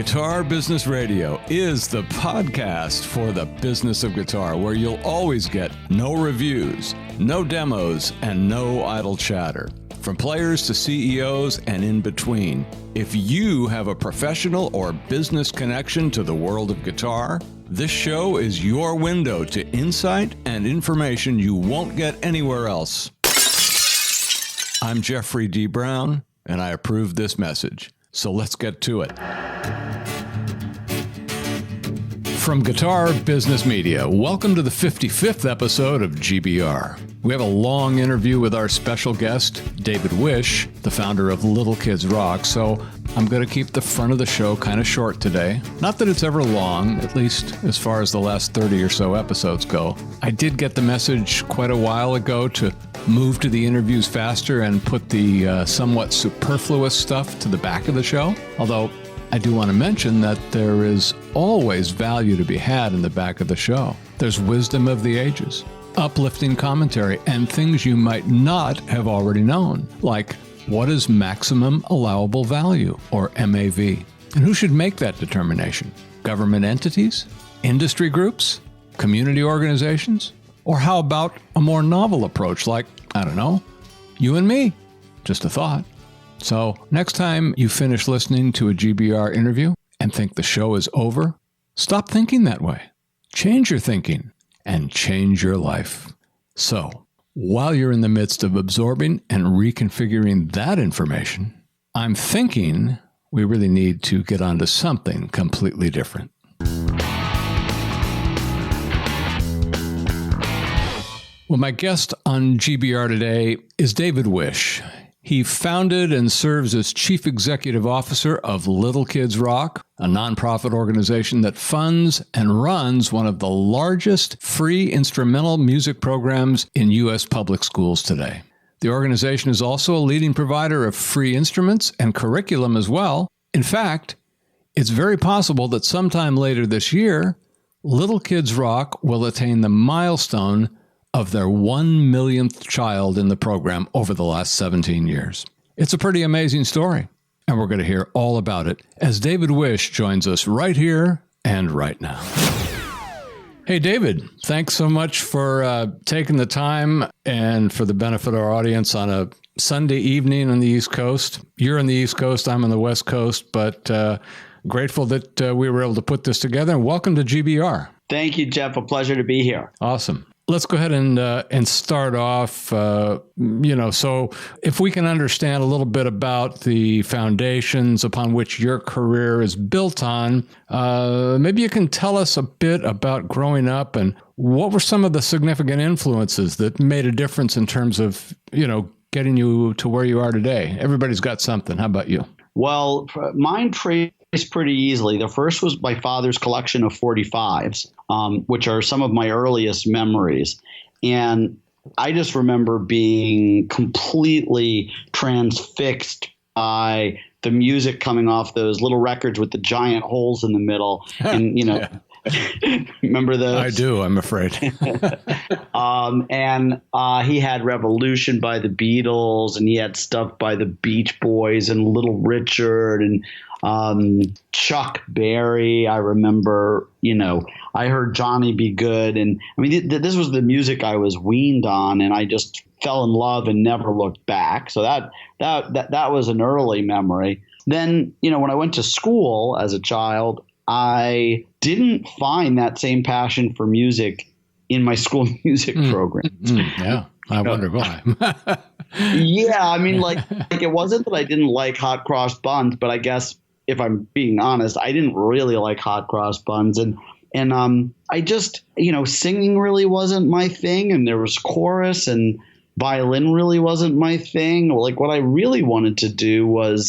Guitar Business Radio is the podcast for the business of guitar, where you'll always get no reviews, no demos, and no idle chatter. From players to CEOs and in between. If you have a professional or business connection to the world of guitar, this show is your window to insight and information you won't get anywhere else. I'm Jeffrey D. Brown, and I approve this message. So let's get to it. From Guitar Business Media, welcome to the 55th episode of GBR. We have a long interview with our special guest, David Wish, the founder of Little Kids Rock, so I'm going to keep the front of the show kind of short today. Not that it's ever long, at least as far as the last 30 or so episodes go. I did get the message quite a while ago to move to the interviews faster and put the somewhat superfluous stuff to the back of the show, although I do want to mention that there is always value to be had in the back of the show. There's wisdom of the ages, uplifting commentary, and things you might not have already known, like what is maximum allowable value, or MAV? And who should make that determination? Government entities? Industry groups? Community organizations? Or how about a more novel approach like, I don't know, you and me? Just a thought. So next time you finish listening to a GBR interview and think the show is over, stop thinking that way. Change your thinking and change your life. So while you're in the midst of absorbing and reconfiguring that information, I'm thinking we really need to get onto something completely different. Well, my guest on GBR today is David Wish. He founded and serves as Chief Executive Officer of Little Kids Rock, a nonprofit organization that funds and runs one of the largest free instrumental music programs in U.S. public schools today. The organization is also a leading provider of free instruments and curriculum as well. In fact, it's very possible that sometime later this year, Little Kids Rock will attain the milestone of their 1 millionth child in the program over the last 17 years. It's a pretty amazing story, and we're going to hear all about it as David Wish joins us right here and right now. Hey, David, thanks so much for taking the time and for the benefit of our audience on a Sunday evening on the East Coast. You're on the East Coast, I'm on the West Coast, but grateful that we were able to put this together, and welcome to GBR. Thank you, Jeff. A pleasure to be here. Awesome. Let's go ahead and start off, so if we can understand a little bit about the foundations upon which your career is built on, maybe you can tell us a bit about growing up and what were some of the significant influences that made a difference in terms of, getting you to where you are today. Everybody's got something. How about you? Well, mine traced pretty easily. The first was my father's collection of 45s, which are some of my earliest memories. And I just remember being completely transfixed by the music coming off those little records with the giant holes in the middle. And, Yeah. Remember those? I do, I'm afraid. And he had Revolution by the Beatles, and he had stuff by the Beach Boys and Little Richard and Chuck Berry. I remember, I heard Johnny B. Good. And I mean, this was the music I was weaned on, and I just fell in love and never looked back. So that was an early memory. Then, when I went to school as a child, I didn't find that same passion for music in my school music program. Yeah, I wonder why. Yeah, I mean, like it wasn't that I didn't like hot cross buns, but I guess if I'm being honest, I didn't really like hot cross buns, and I just, singing really wasn't my thing, and there was chorus, and violin really wasn't my thing. Like what I really wanted to do was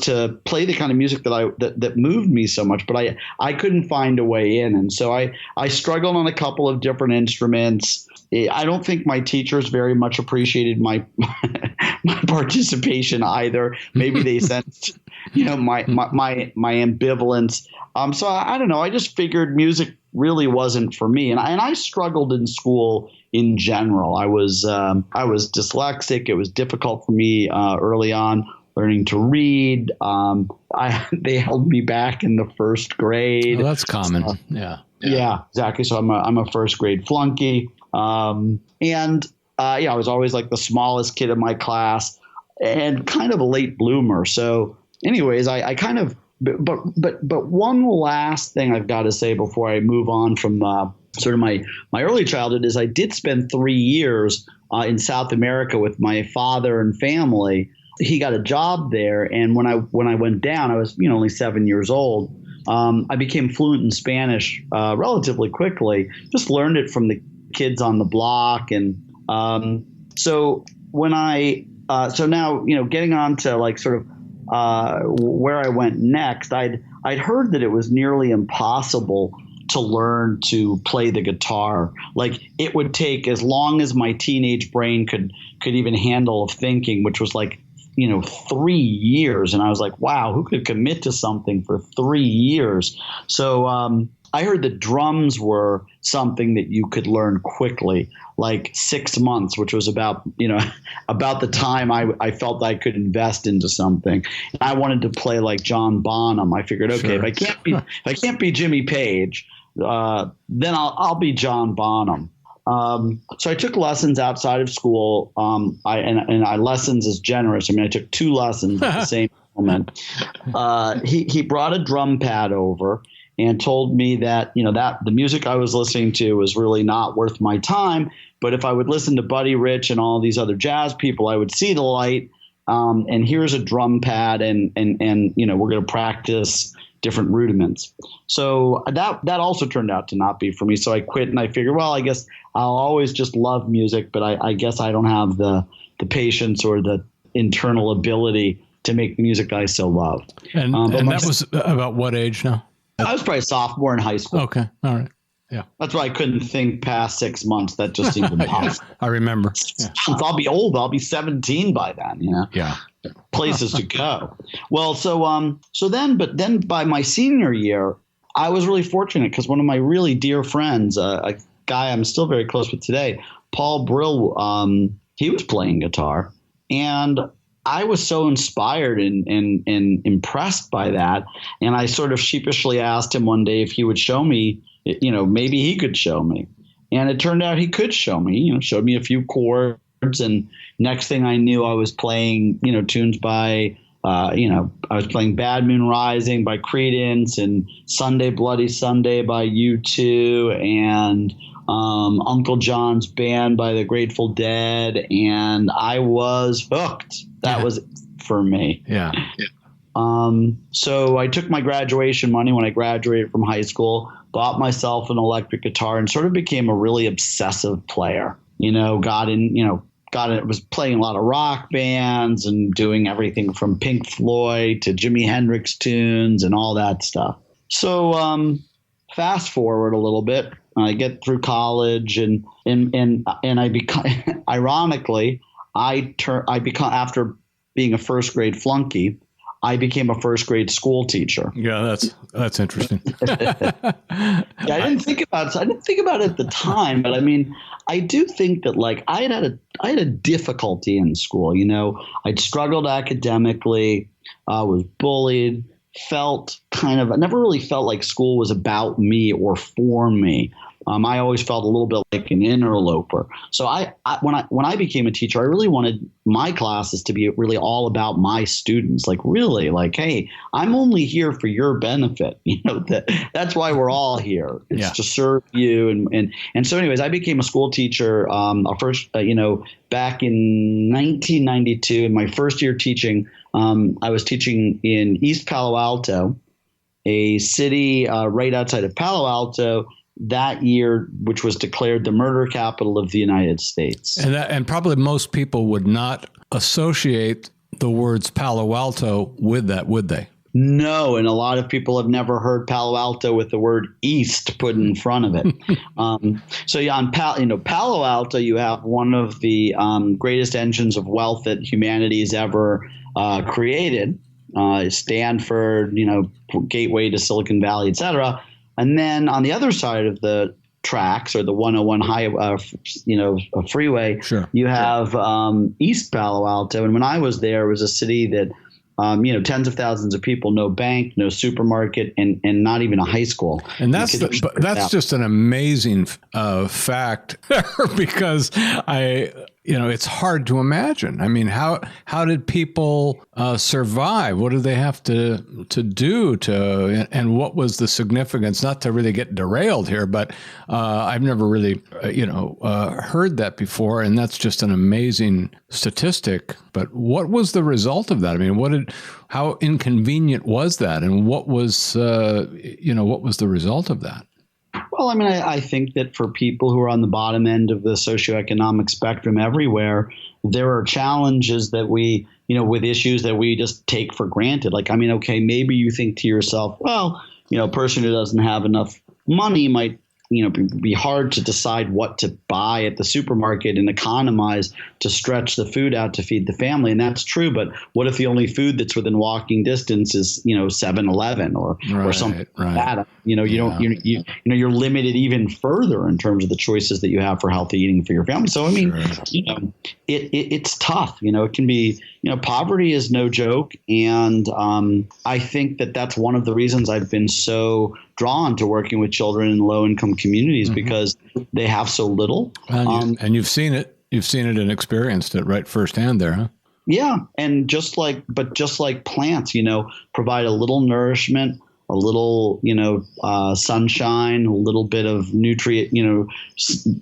to play the kind of music that moved me so much, but I couldn't find a way in. And so I struggled on a couple of different instruments. I don't think my teachers very much appreciated my participation either. Maybe they sensed, my ambivalence. So I don't know. I just figured music really wasn't for me. And I struggled in school in general. I was dyslexic. It was difficult for me early on. learning to read. They held me back in the first grade. Oh, that's common. Yeah, exactly. So I'm a first grade flunky. I was always like the smallest kid in my class and kind of a late bloomer. So anyways, I kind of, but one last thing I've got to say before I move on from sort of my early childhood is I did spend 3 years in South America with my father and family. He got a job there. And when I went down, I was, only 7 years old. I became fluent in Spanish relatively quickly, just learned it from the kids on the block. And so now, getting on to like sort of where I went next, I'd heard that it was nearly impossible to learn to play the guitar. Like it would take as long as my teenage brain could even handle of thinking, which was like 3 years. And I was like, wow, who could commit to something for 3 years? So I heard that drums were something that you could learn quickly, like 6 months, which was about the time I felt I could invest into something. And I wanted to play like John Bonham. I figured, okay, Sure. if I can't be Jimmy Page, then I'll be John Bonham. So I took lessons outside of school. I lessons is generous. I mean, I took 2 lessons at the same moment. He brought a drum pad over and told me that, that the music I was listening to was really not worth my time. But if I would listen to Buddy Rich and all these other jazz people, I would see the light. And here's a drum pad and we're going to practice different rudiments. So that also turned out to not be for me. So I quit and I figured, well, I guess I'll always just love music, but I guess I don't have the patience or the internal ability to make the music I so love. And that was about what age now? I was probably a sophomore in high school. Okay. All right. Yeah. That's why I couldn't think past 6 months. That just seemed impossible. I remember. Yeah. I'll be old. I'll be 17 by then, Yeah. Places to go. Well, so then by my senior year, I was really fortunate because one of my really dear friends, a guy I'm still very close with today, Paul Brill, he was playing guitar, and I was so inspired and impressed by that. And I sort of sheepishly asked him one day if he would show me, maybe he could show me. And it turned out he could show me, showed me a few chords. And next thing I knew, I was playing, tunes by, I was playing Bad Moon Rising by Creedence and Sunday Bloody Sunday by U2 and Uncle John's Band by the Grateful Dead. And I was hooked. That was it for me. Yeah. So I took my graduation money when I graduated from high school, bought myself an electric guitar and sort of became a really obsessive player. Was playing a lot of rock bands and doing everything from Pink Floyd to Jimi Hendrix tunes and all that stuff. So fast forward a little bit, I get through college and I become, ironically, after being a first grade flunky, I became a first grade school teacher. Yeah, that's interesting. I didn't think about it at the time, but I mean, I do think that like I had a difficulty in school. I'd struggled academically, was bullied, I never really felt like school was about me or for me. I always felt a little bit like an interloper. So when I became a teacher, I really wanted my classes to be really all about my students. Like really, like, hey, I'm only here for your benefit. That's why we're all here. It's to serve you. And so, anyways, I became a school teacher. Back in 1992, in my first year teaching, I was teaching in East Palo Alto, a city right outside of Palo Alto. That year, which was declared the murder capital of the United States. And probably most people would not associate the words Palo Alto with that, would they? No, and a lot of people have never heard Palo Alto with the word East put in front of it. On Palo Alto, you have one of the greatest engines of wealth that humanity has ever created. Stanford, gateway to Silicon Valley, et cetera. And then on the other side of the tracks or the 101 freeway, sure, you have East Palo Alto. And when I was there, it was a city that tens of thousands of people, no bank, no supermarket, and not even a high school. And that's just an amazing fact because it's hard to imagine. I mean, how did people survive? What did they have to do and what was the significance? Not to really get derailed here, but I've never really heard that before, and that's just an amazing statistic. But what was the result of that? I mean, how inconvenient was that, and what was the result of that? Well, I mean, I think that for people who are on the bottom end of the socioeconomic spectrum everywhere, there are challenges that we, with issues that we just take for granted. Like, I mean, okay, maybe you think to yourself, well, a person who doesn't have enough money might, be hard to decide what to buy at the supermarket and economize to stretch the food out to feed the family. And that's true. But what if the only food that's within walking distance is, 7-Eleven or something like that? You're limited even further in terms of the choices that you have for healthy eating for your family. So, I mean, it's tough. It can be, poverty is no joke. And I think that that's one of the reasons I've been so drawn to working with children in low-income communities, because they have so little. And you've seen it. You've seen it and experienced it right firsthand there, huh? Yeah. And just like plants, provide a little nourishment, a little, sunshine, a little bit of nutrient,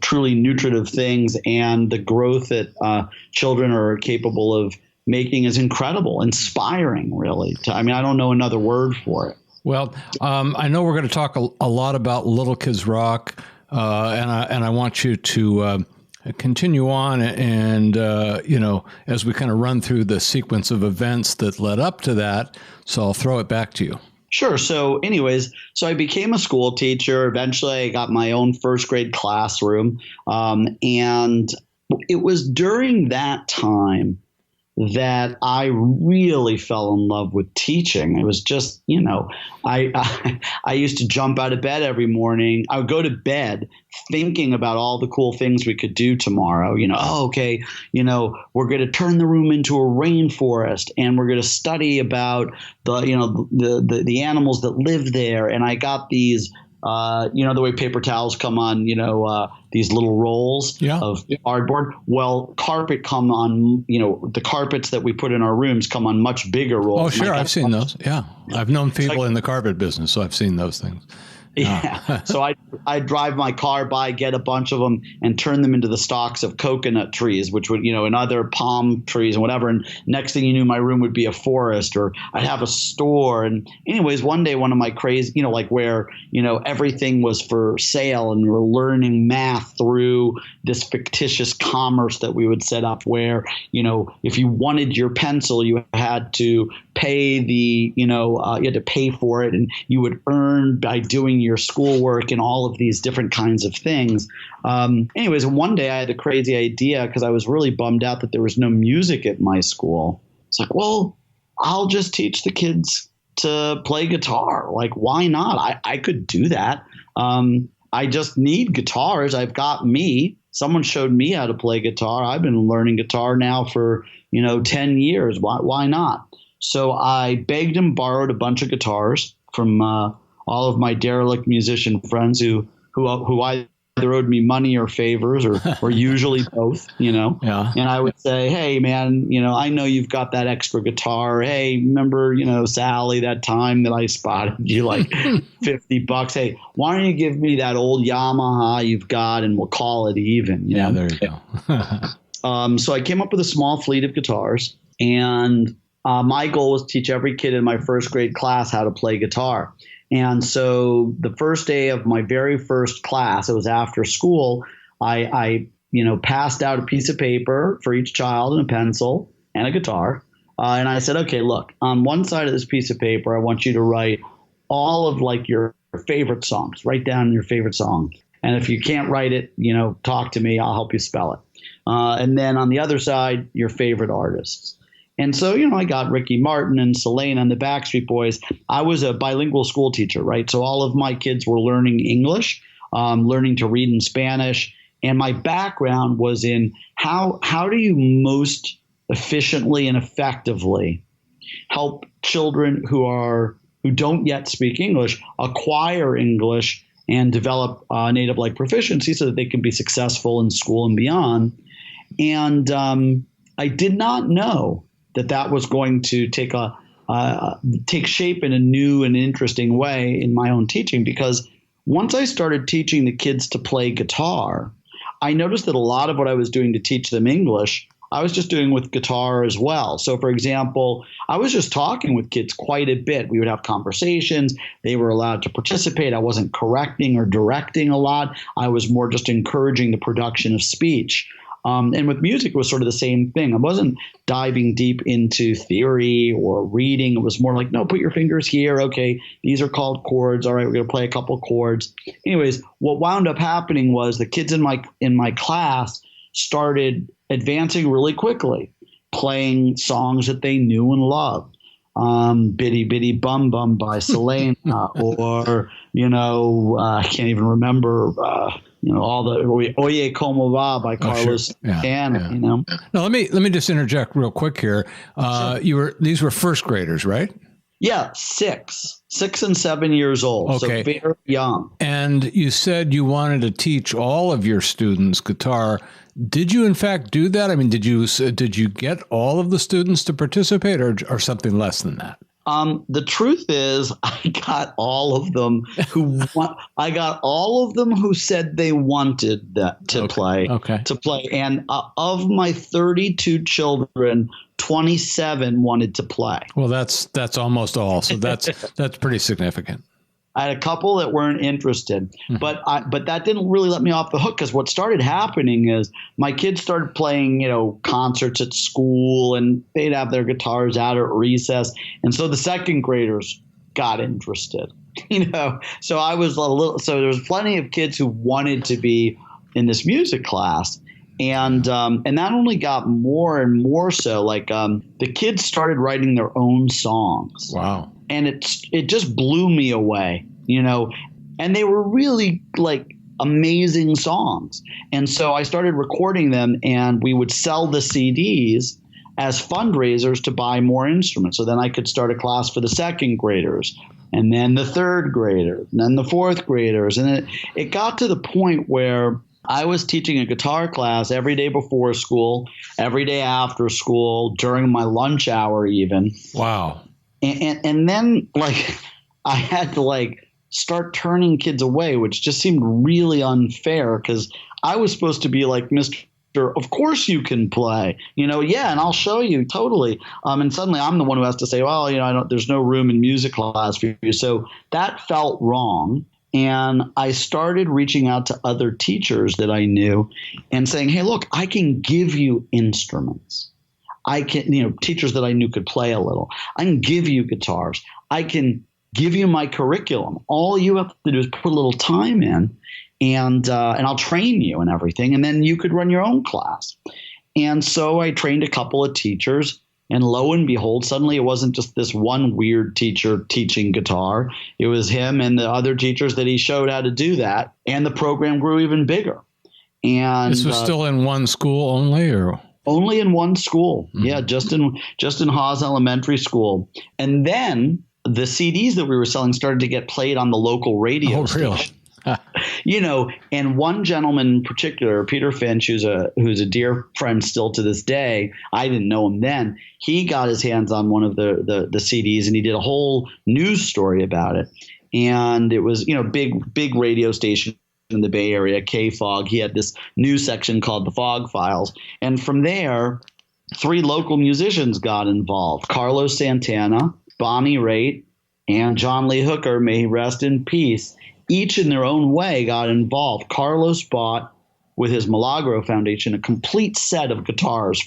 truly nutritive things. And the growth that children are capable of making is incredible, inspiring, really. I don't know another word for it. Well, I know we're going to talk a lot about Little Kids Rock, and I want you to continue on and, as we kind of run through the sequence of events that led up to that. So I'll throw it back to you. Sure. So anyways, I became a school teacher. Eventually, I got my own first grade classroom. And it was during that time that I really fell in love with teaching. It was just, I used to jump out of bed every morning. I would go to bed thinking about all the cool things we could do tomorrow. We're going to turn the room into a rainforest, and we're going to study about the animals that live there. And I got these the way paper towels come on, these little rolls of cardboard. Well, carpet come on, the carpets that we put in our rooms come on much bigger rolls. Oh, sure. I've seen those. Yeah. I've known people in the carpet business, so I've seen those things. Yeah. So I'd drive my car by, get a bunch of them, and turn them into the stalks of coconut trees, which would, and other palm trees and whatever. And next thing you knew, my room would be a forest, or I'd have a store. And anyways, one day, one of my crazy, where, everything was for sale, and we were learning math through this fictitious commerce that we would set up where, if you wanted your pencil, you had to pay you had to pay for it, and you would earn by doing your schoolwork and all of these different kinds of things. Anyways, one day I had a crazy idea because I was really bummed out that there was no music at my school. It's like, well, I'll just teach the kids to play guitar. Like, why not? I could do that. I just need guitars. I've got me. Someone showed me how to play guitar. I've been learning guitar now for, 10 years. Why not? So I begged and borrowed a bunch of guitars from all of my derelict musician friends who either owed me money or favors or usually both, Yeah. And I would say, hey, man, I know you've got that extra guitar. Hey, remember, Sally, that time that I spotted you like $50? Hey, why don't you give me that old Yamaha you've got and we'll call it even? Yeah, there you go. So I came up with a small fleet of guitars, and my goal was to teach every kid in my first grade class how to play guitar. And so the first day of my very first class, it was after school, I passed out a piece of paper for each child and a pencil and a guitar. And I said, okay, look, on one side of this piece of paper, I want you to write all of like your favorite songs. Write down your favorite song. And if you can't write it, talk to me. I'll help you spell it. And then on the other side, your favorite artists. And so, I got Ricky Martin and Selena and the Backstreet Boys. I was a bilingual school teacher, right? So all of my kids were learning English, learning to read in Spanish. And my background was in how do you most efficiently and effectively help children who don't yet speak English acquire English and develop native-like proficiency so that they can be successful in school and beyond. And I did not know that was going to take shape in a new and interesting way in my own teaching, because once I started teaching the kids to play guitar, I noticed that a lot of what I was doing to teach them English, I was just doing with guitar as well. So, for example, I was just talking with kids quite a bit. We would have conversations. They were allowed to participate. I wasn't correcting or directing a lot. I was more just encouraging the production of speech. And with music, it was sort of the same thing. I wasn't diving deep into theory or reading. It was more like, no, put your fingers here. Okay, these are called chords. All right, we're going to play a couple chords. Anyways, what wound up happening was the kids in my class started advancing really quickly, playing songs that they knew and loved. Bitty Bitty Bum Bum by Selena, or, I can't even remember, all the Oye Como Va by Carlos Santana, Now, let me just interject real quick here. Sure. These were first graders, right? Yeah, 6 and 7 years old, okay. So very young. And you said you wanted to teach all of your students guitar. Did you, in fact, do that? I mean, did you get all of the students to participate, or something less than that? The truth is, I got all of them who said they wanted to play. And of my 32 children, 27 wanted to play. Well, that's almost all. So that's pretty significant. I had a couple that weren't interested, but that didn't really let me off the hook, because what started happening is my kids started playing, concerts at school, and they'd have their guitars out at recess. And so the second graders got interested, so I was so there was plenty of kids who wanted to be in this music class. And that only got more and more so. Like the kids started writing their own songs. Wow. And it just blew me away, and they were really like amazing songs. And so I started recording them, and we would sell the CDs as fundraisers to buy more instruments. So then I could start a class for the second graders, and then the third graders, and then the fourth graders. And it got to the point where I was teaching a guitar class every day before school, every day after school, during my lunch hour even. Wow. And then I had to start turning kids away, which just seemed really unfair, because I was supposed to be like, Mr. Of course you can play, and I'll show you totally. And suddenly I'm the one who has to say, well, there's no room in music class for you. So that felt wrong. And I started reaching out to other teachers that I knew and saying, hey, look, I can give you instruments. I can, teachers that I knew could play a little. I can give you guitars. I can give you my curriculum. All you have to do is put a little time in, and I'll train you and everything. And then you could run your own class. And so I trained a couple of teachers, and lo and behold, suddenly it wasn't just this one weird teacher teaching guitar. It was him and the other teachers that he showed how to do that. And the program grew even bigger. And this was still in one school only, or? Only in one school. Mm-hmm. Yeah, just in Haas Elementary School. And then the CDs that we were selling started to get played on the local radio station. And one gentleman in particular, Peter Finch, who's a dear friend still to this day, I didn't know him then. He got his hands on one of the CDs, and he did a whole news story about it. And it was, big radio station in the Bay Area, KFOG. He had this news section called the Fog Files. And from there, 3 local musicians got involved: Carlos Santana, Bonnie Raitt, and John Lee Hooker, may he rest in peace. Each in their own way got involved. Carlos bought, with his Milagro Foundation, a complete set of guitars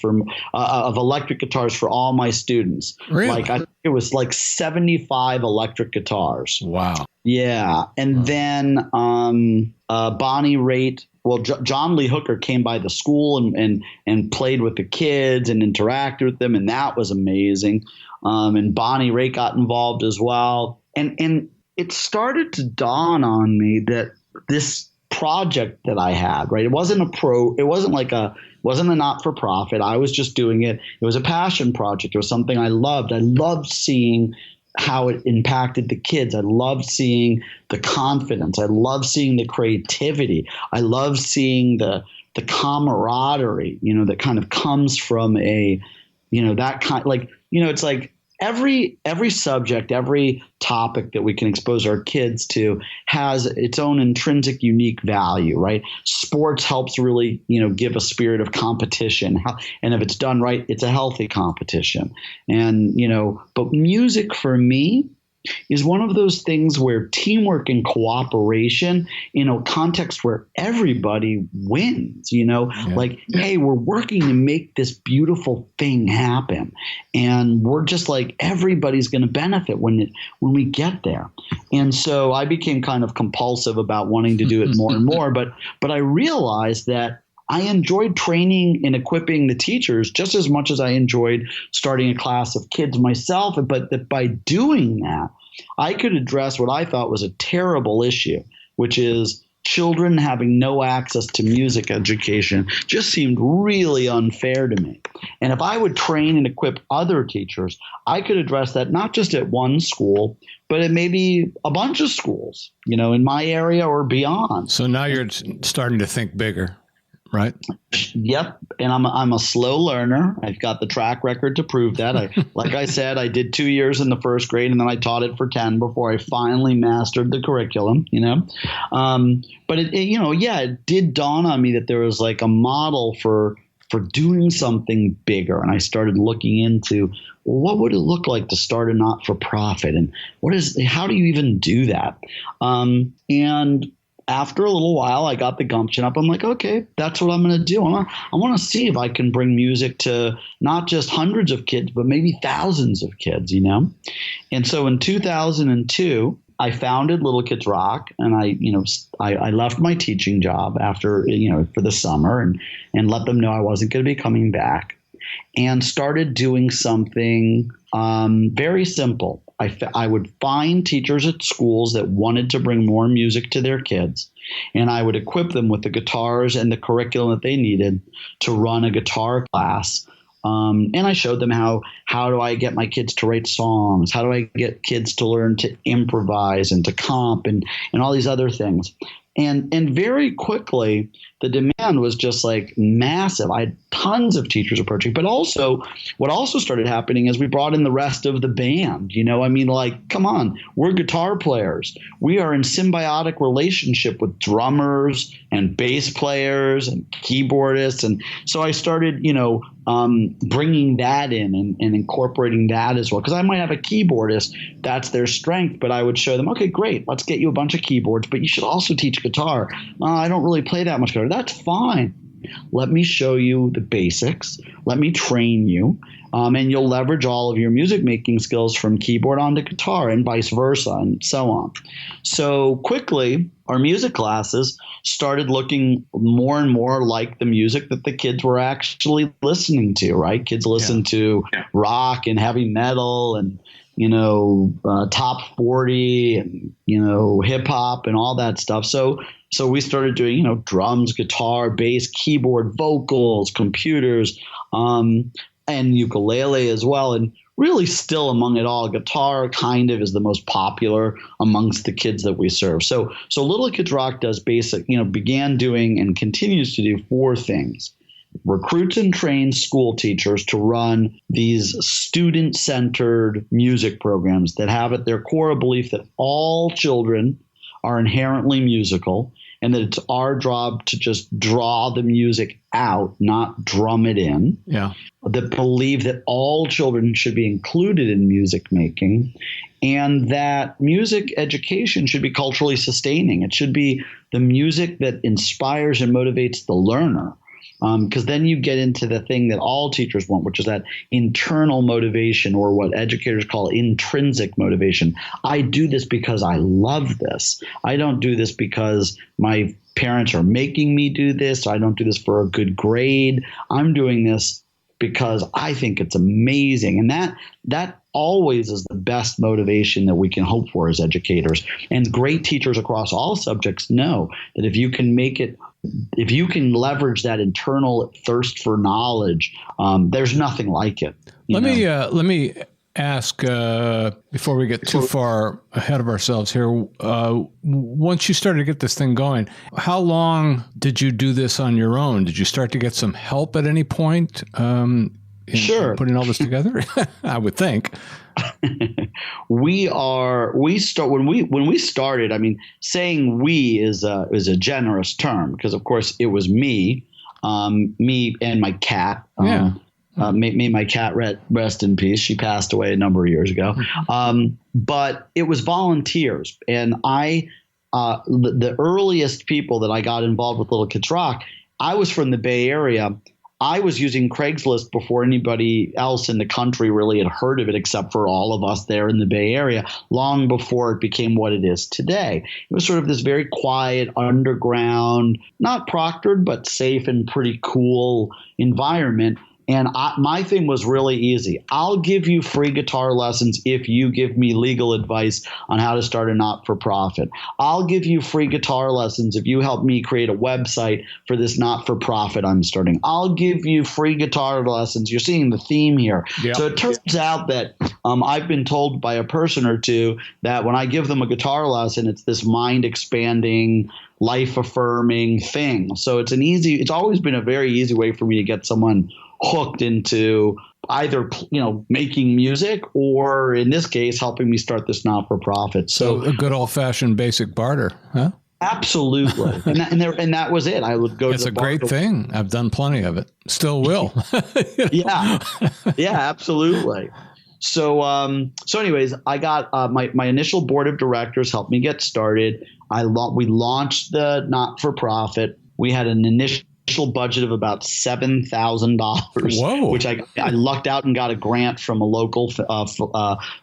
of electric guitars for all my students. Really? I think it was 75 electric guitars. Wow. Yeah. And then Bonnie Raitt, John Lee Hooker came by the school and played with the kids and interacted with them, and that was amazing. And Bonnie Raitt got involved as well. And it started to dawn on me that this project that I had, right? It wasn't like a wasn't a not-for-profit. I was just doing it. It was a passion project. It was something I loved. I loved seeing how it impacted the kids. I loved seeing the confidence. I loved seeing the creativity. I loved seeing the camaraderie, that kind of comes from that kind, it's like every subject, every topic that we can expose our kids to has its own intrinsic, unique value, right? Sports helps really, give a spirit of competition. And if it's done right, it's a healthy competition. And, but music for me is one of those things where teamwork and cooperation in a context where everybody wins, like, hey, we're working to make this beautiful thing happen. And we're just like, everybody's going to benefit when we get there. And so I became kind of compulsive about wanting to do it more and more. But I realized that I enjoyed training and equipping the teachers just as much as I enjoyed starting a class of kids myself. But that by doing that, I could address what I thought was a terrible issue, which is children having no access to music education just seemed really unfair to me. And if I would train and equip other teachers, I could address that not just at one school, but at maybe a bunch of schools, in my area or beyond. So now you're starting to think bigger. Right. Yep. And I'm a slow learner. I've got the track record to prove that. Like I said, I did 2 years in the first grade and then I taught it for 10 before I finally mastered the curriculum, But it did dawn on me that there was like a model for doing something bigger. And I started looking into, well, what would it look like to start a not-for-profit? And how do you even do that? And after a little while, I got the gumption up. I'm like, okay, that's what I'm going to do. I want to see if I can bring music to not just hundreds of kids, but maybe thousands of kids, And so in 2002, I founded Little Kids Rock, and I left my teaching job after, for the summer and let them know I wasn't going to be coming back, and started doing something very simple. I would find teachers at schools that wanted to bring more music to their kids, and I would equip them with the guitars and the curriculum that they needed to run a guitar class. And I showed them how do I get my kids to write songs? How do I get kids to learn to improvise and to comp and all these other things? And very quickly, the demand was just like massive. I had tons of teachers approaching, but also what also started happening is we brought in the rest of the band. Come on, we're guitar players. We are in symbiotic relationship with drummers and bass players and keyboardists. And so I started, bringing that in and incorporating that as well. Because I might have a keyboardist, that's their strength, but I would show them, okay, great, let's get you a bunch of keyboards, but you should also teach guitar. I don't really play that much guitar. That's fine. Let me show you the basics. Let me train you. And you'll leverage all of your music making skills from keyboard onto guitar and vice versa and so on. So quickly, our music classes started looking more and more like the music that the kids were actually listening to, right? Kids listen to rock and heavy metal and, top 40 and, hip hop and all that stuff. So we started doing, drums, guitar, bass, keyboard, vocals, computers, and ukulele as well. And really still among it all, guitar kind of is the most popular amongst the kids that we serve. So Little Kids Rock does began doing and continues to do 4 things. Recruits and trains school teachers to run these student-centered music programs that have at their core a belief that all children are inherently musical and that it's our job to just draw the music out, not drum it in. Yeah. That believe that all children should be included in music making, and that music education should be culturally sustaining. It should be the music that inspires and motivates the learner. Because then you get into the thing that all teachers want, which is that internal motivation, or what educators call intrinsic motivation. I do this because I love this. I don't do this because my parents are making me do this. I don't do this for a good grade. I'm doing this because I think it's amazing. And that always is the best motivation that we can hope for as educators. And great teachers across all subjects know that if you can make it if you can leverage that internal thirst for knowledge, there's nothing like it. Let me ask, before we get too far ahead of ourselves here, once you started to get this thing going, how long did you do this on your own? Did you start to get some help at any point in putting all this together? I would think. When we started, I mean, saying we is a generous term, because of course it was me and my cat. May my cat rest in peace. She passed away a number of years ago. But it was volunteers. And the earliest people that I got involved with Little Kids Rock, I was from the Bay Area. I was using Craigslist before anybody else in the country really had heard of it, except for all of us there in the Bay Area, long before it became what it is today. It was sort of this very quiet, underground, not proctored, but safe and pretty cool environment. And my thing was really easy. I'll give you free guitar lessons if you give me legal advice on how to start a not-for-profit. I'll give you free guitar lessons if you help me create a website for this not-for-profit I'm starting. I'll give you free guitar lessons. You're seeing the theme here. Yep. So it turns out that I've been told by a person or two that when I give them a guitar lesson, it's this mind-expanding, life-affirming thing. So it's always been a very easy way for me to get someone hooked into either, making music or, in this case, helping me start this not-for-profit. So a good old-fashioned basic barter, huh? Absolutely. And that was it. I would go to the bar. It's a great thing. I've done plenty of it. Still will. Yeah, absolutely. So anyways, I got my initial board of directors helped me get started. We launched the not-for-profit. We had an initial budget of about $7,000, which I lucked out and got a grant from a local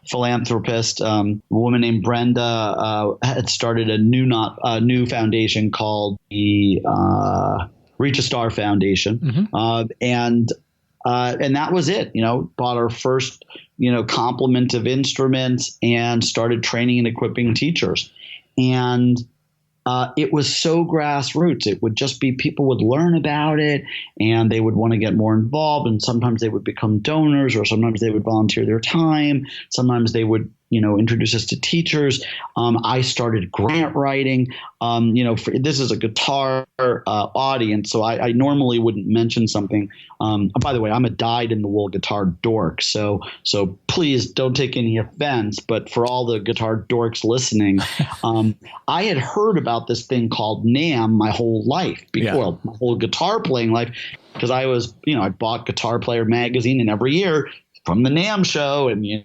philanthropist. A woman named Brenda had started a new foundation called the Reach a Star Foundation, and that was it. Bought our first complement of instruments and started training and equipping teachers, and it was so grassroots. It would just be people would learn about it and they would want to get more involved. And sometimes they would become donors, or sometimes they would volunteer their time. Sometimes they would, introduce us to teachers. I started grant writing. This is a guitar audience, so I normally wouldn't mention something. By the way, I'm a dyed-in-the-wool guitar dork, so please don't take any offense. But for all the guitar dorks listening, I had heard about this thing called NAMM my whole life, my whole guitar playing life, because I was, I bought Guitar Player magazine, and every year from the NAMM show, and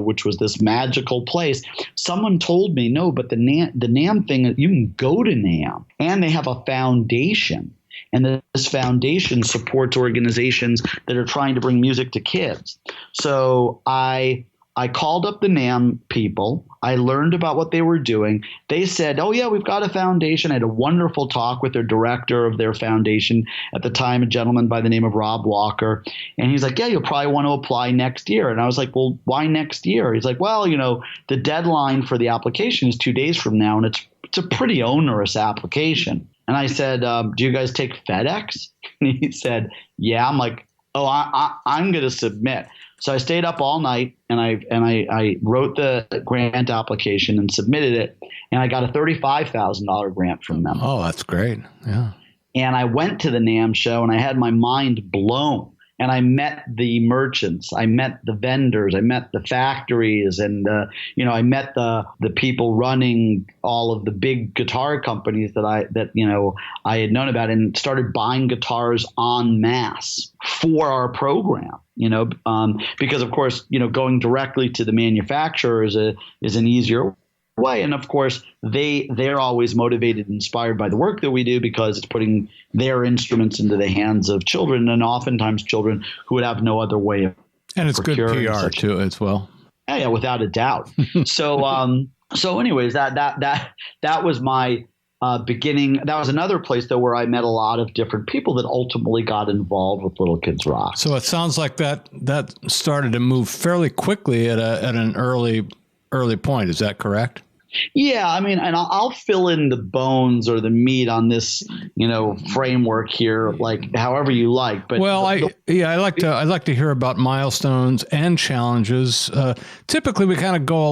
which was this magical place. Someone told me, no, but the NAMM thing, you can go to NAMM, and they have a foundation. And this foundation supports organizations that are trying to bring music to kids. So I called up the NAMM people. I learned about what they were doing. They said, oh, yeah, we've got a foundation. I had a wonderful talk with their director of their foundation at the time, a gentleman by the name of Rob Walker. And he's like, yeah, you'll probably want to apply next year. And I was like, well, why next year? He's like, well, the deadline for the application is 2 days from now, and it's a pretty onerous application. And I said, do you guys take FedEx? And he said, yeah. I'm like, oh, I'm going to submit. So I stayed up all night and I wrote the grant application and submitted it, and I got a $35,000 grant from them. Oh, that's great. Yeah. And I went to the NAMM show and I had my mind blown. And I met the merchants, I met the vendors, I met the factories, and I met the people running all of the big guitar companies that I had known about, and started buying guitars en masse for our program. Because of course, going directly to the manufacturer is an easier way. And of course, they're always motivated and inspired by the work that we do, because it's putting their instruments into the hands of children, and oftentimes children who would have no other way of and it's good PR too as well. Yeah, without a doubt. So anyways, that was my beginning. That was another place though where I met a lot of different people that ultimately got involved with Little Kids Rock. So it sounds like that started to move fairly quickly at an early point. Is that correct? Yeah, I mean, and I'll fill in the bones or the meat on this, framework here, like however you like. But well, I like to hear about milestones and challenges. Typically, we kind of go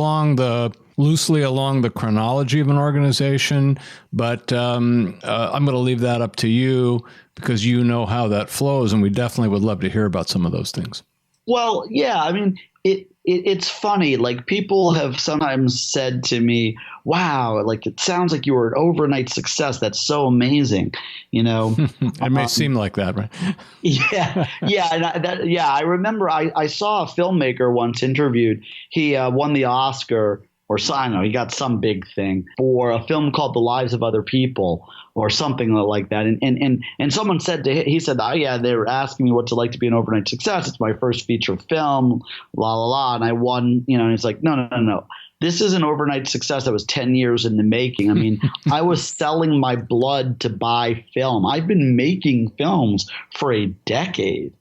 loosely along the chronology of an organization, but I'm going to leave that up to you because you know how that flows, and we definitely would love to hear about some of those things. Well, yeah, I mean, it's funny. Like people have sometimes said to me, "Wow, like it sounds like you were an overnight success. That's so amazing," It may seem like that, right? Yeah, yeah, and I remember I saw a filmmaker once interviewed. He won the Oscar. Or I don't know, he got some big thing for a film called The Lives of Other People or something like that. And someone said he said, "Oh yeah, they were asking me what's it like to be an overnight success. It's my first feature film, la la la." And I won, and it's like, no. This is an overnight success that was 10 years in the making. I mean, I was selling my blood to buy film. I've been making films for a decade,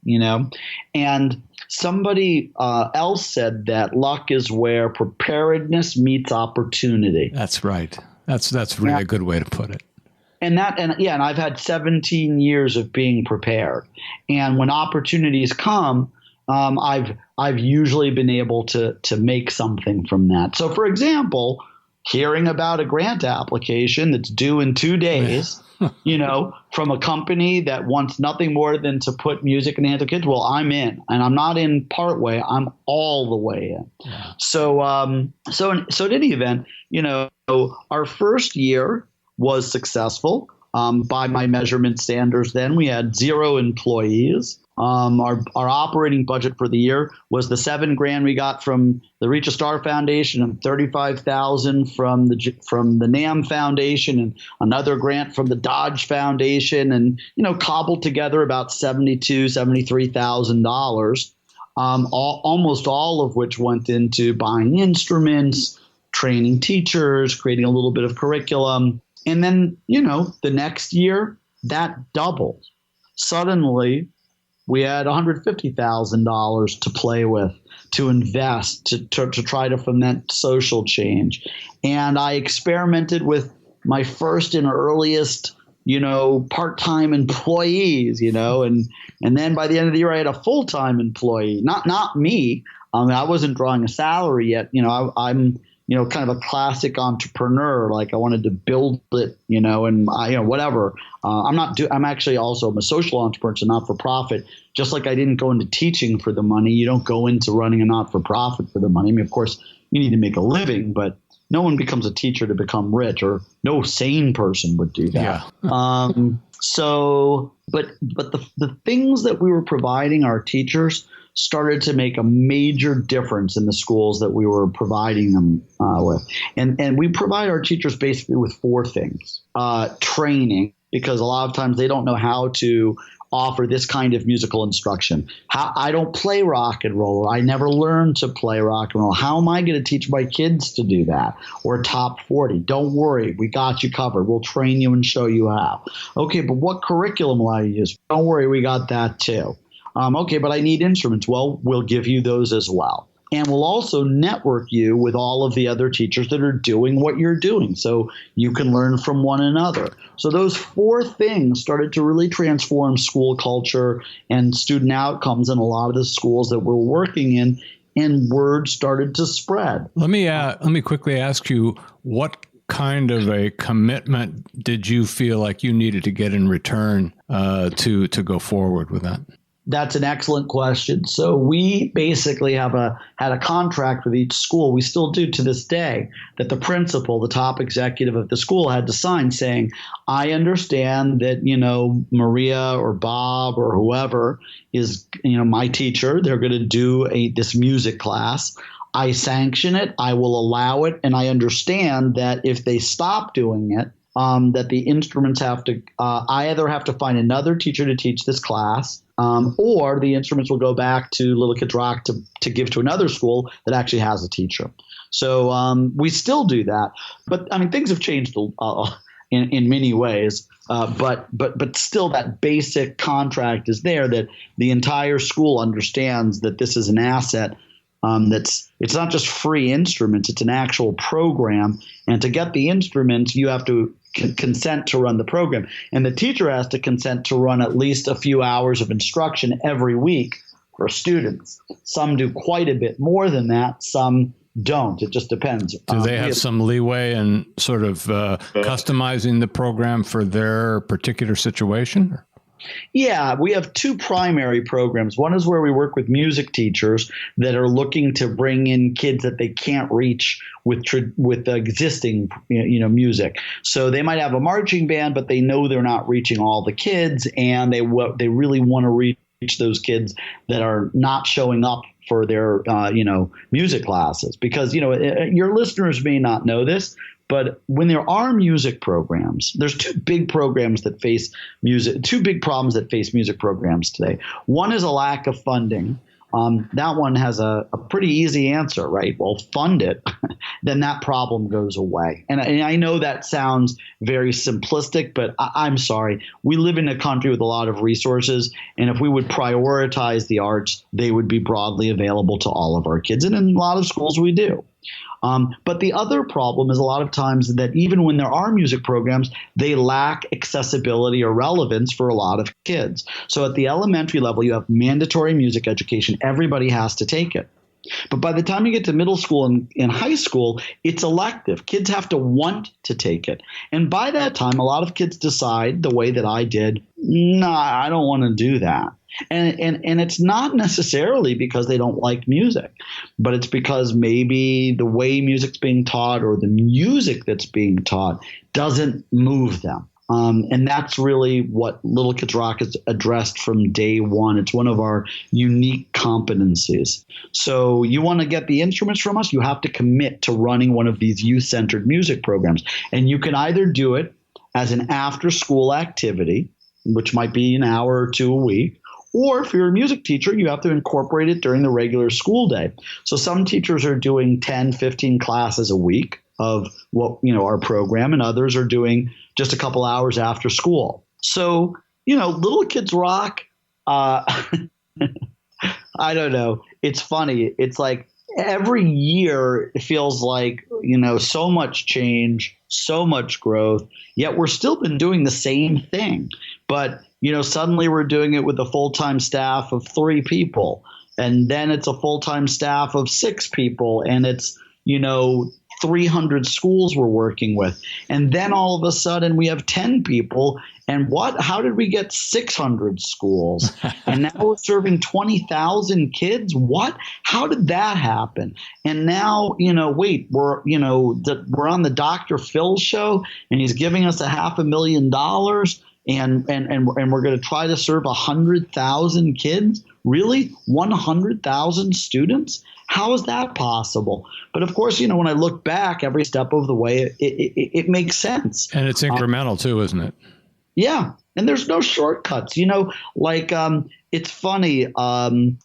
and somebody else said that luck is where preparedness meets opportunity. That's right. That's really a good way to put it. And I've had 17 years of being prepared. And when opportunities come, I've usually been able to make something from that. So, for example, hearing about a grant application that's due in 2 days, from a company that wants nothing more than to put music in the hands of kids, well, I'm in, and I'm not in part way. I'm all the way in. Yeah. So in any event, our first year was successful by my measurement standards. Then we had 0 employees. Our operating budget for the year was the $7,000 we got from the Reach a Star Foundation and $35,000 from the NAM Foundation and another grant from the Dodge Foundation, and cobbled together about $73,000, almost all of which went into buying instruments, training teachers, creating a little bit of curriculum, and then the next year that doubled. Suddenly, we had $150,000 to play with, to invest, to try to foment social change. And I experimented with my first and earliest, part-time employees, and then by the end of the year, I had a full-time employee, not me. I wasn't drawing a salary yet. I'm kind of a classic entrepreneur. Like I wanted to build it, and whatever. I'm actually also a social entrepreneur, so not for profit. Just like I didn't go into teaching for the money, you don't go into running a not for profit for the money. I mean, of course, you need to make a living, but no one becomes a teacher to become rich, or no sane person would do that. Yeah. But the things that we were providing our teachers started to make a major difference in the schools that we were providing them with. And we provide our teachers basically with 4 things. Training, because a lot of times they don't know how to offer this kind of musical instruction. I don't play rock and roll. I never learned to play rock and roll. How am I going to teach my kids to do that? Or top 40. Don't worry. We got you covered. We'll train you and show you how. Okay, but what curriculum will I use? Don't worry. We got that too. Okay, but I need instruments. Well, we'll give you those as well. And we'll also network you with all of the other teachers that are doing what you're doing, so you can learn from one another. So those 4 things started to really transform school culture and student outcomes in a lot of the schools that we're working in, and word started to spread. Let me quickly ask you, what kind of a commitment did you feel like you needed to get in return to go forward with that? That's an excellent question. So we basically had a contract with each school. We still do to this day, that the principal, the top executive of the school, had to sign saying, I understand that, Maria or Bob or whoever is, my teacher. They're going to do this music class. I sanction it. I will allow it. And I understand that if they stop doing it, that the instruments have to I either have to find another teacher to teach this class, or the instruments will go back to Little Kids Rock to give to another school that actually has a teacher. So we still do that. But I mean, things have changed in many ways. But still that basic contract is there, that the entire school understands that this is an asset it's not just free instruments, it's an actual program. And to get the instruments, you have to consent to run the program. And the teacher has to consent to run at least a few hours of instruction every week for students. Some do quite a bit more than that. Some don't. It just depends. Do they have some leeway in sort of customizing the program for their particular situation? Yeah, we have two primary programs. One is where we work with music teachers that are looking to bring in kids that they can't reach with existing music. So they might have a marching band, but they know they're not reaching all the kids, and they really want to reach those kids that are not showing up for their music classes. Because your listeners may not know this, but when there are music programs, there's two big problems that face music programs today. One is a lack of funding. That one has a pretty easy answer, right? Well, fund it, then that problem goes away. And I know that sounds very simplistic, but I'm sorry. We live in a country with a lot of resources, and if we would prioritize the arts, they would be broadly available to all of our kids. And in a lot of schools, we do. But the other problem is a lot of times that even when there are music programs, they lack accessibility or relevance for a lot of kids. So at the elementary level, you have mandatory music education. Everybody has to take it. But by the time you get to middle school and high school, it's elective. Kids have to want to take it. And by that time, a lot of kids decide the way that I did, I don't want to do that. And it's not necessarily because they don't like music, but it's because maybe the way music's being taught or the music that's being taught doesn't move them. And that's really what Little Kids Rock has addressed from day one. It's one of our unique competencies. So you want to get the instruments from us, you have to commit to running one of these youth-centered music programs. And you can either do it as an after-school activity, which might be an hour or two a week, or if you're a music teacher, you have to incorporate it during the regular school day. So some teachers are doing 10, 15 classes a week of our program, and others are doing just a couple hours after school. So, Little Kids Rock, I don't know. It's funny. It's like every year it feels like, so much change, so much growth, yet we're still been doing the same thing. But suddenly we're doing it with a full-time staff of 3 people, and then it's a full-time staff of 6 people, and it's, 300 schools we're working with. And then all of a sudden we have 10 people, and how did we get 600 schools? And now we're serving 20,000 kids. How did that happen? And now, we're on the Dr. Phil show, and he's giving us $500,000. And we're going to try to serve 100,000 kids? Really? 100,000 students? How is that possible? But of course, when I look back every step of the way, it makes sense. And it's incremental too, isn't it? Yeah. And there's no shortcuts, it's funny. One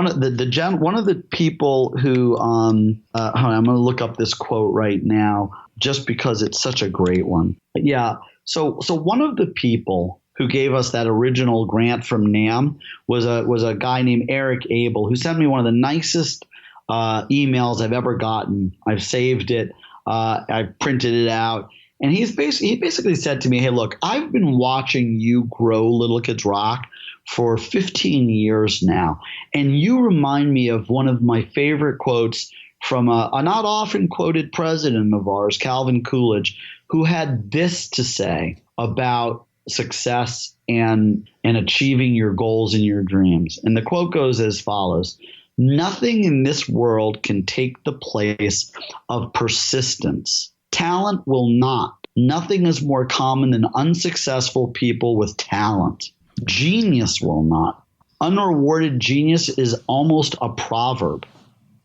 of the people who, I'm going to look up this quote right now just because it's such a great one. Yeah. So one of the people who gave us that original grant from NAM was a guy named Eric Abel, who sent me one of the nicest emails I've ever gotten. I've saved it. I printed it out. And he basically said to me, hey, look, I've been watching you grow Little Kids Rock for 15 years now. And you remind me of one of my favorite quotes from a not often quoted president of ours, Calvin Coolidge, who had this to say about success and achieving your goals and your dreams. And the quote goes as follows: nothing in this world can take the place of persistence. Talent will not. Nothing is more common than unsuccessful people with talent. Genius will not. Unrewarded genius is almost a proverb.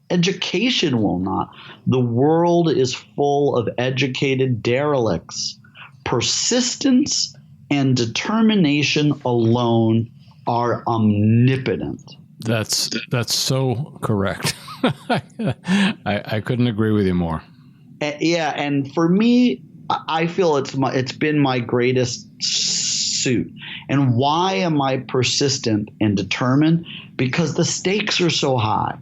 Education will not. The world is full of educated derelicts. Persistence and determination alone are omnipotent. That's so correct. I couldn't agree with you more. Yeah, and for me, I feel it's been my greatest suit. And why am I persistent and determined? Because the stakes are so high.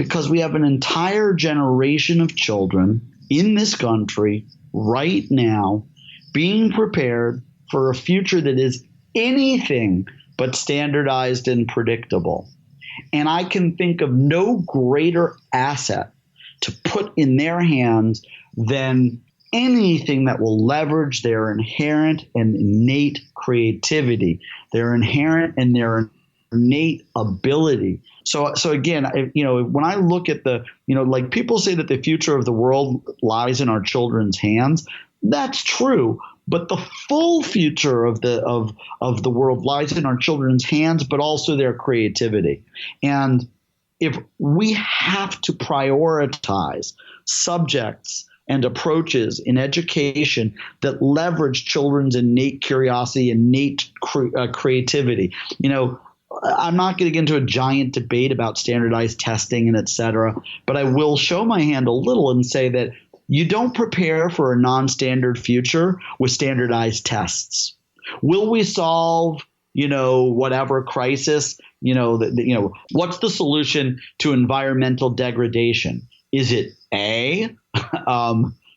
because we have an entire generation of children in this country right now being prepared for a future that is anything but standardized and predictable. And I can think of no greater asset to put in their hands than anything that will leverage their inherent and innate creativity, their inherent and their innate ability. So again, when I look at like people say that the future of the world lies in our children's hands. That's true. But the full future of the world lies in our children's hands, but also their creativity. And if we have to prioritize subjects and approaches in education that leverage children's innate curiosity, innate creativity, I'm not going to get into a giant debate about standardized testing and et cetera, but I will show my hand a little and say that you don't prepare for a non-standard future with standardized tests. Will we solve, whatever crisis? What's the solution to environmental degradation? Is it A,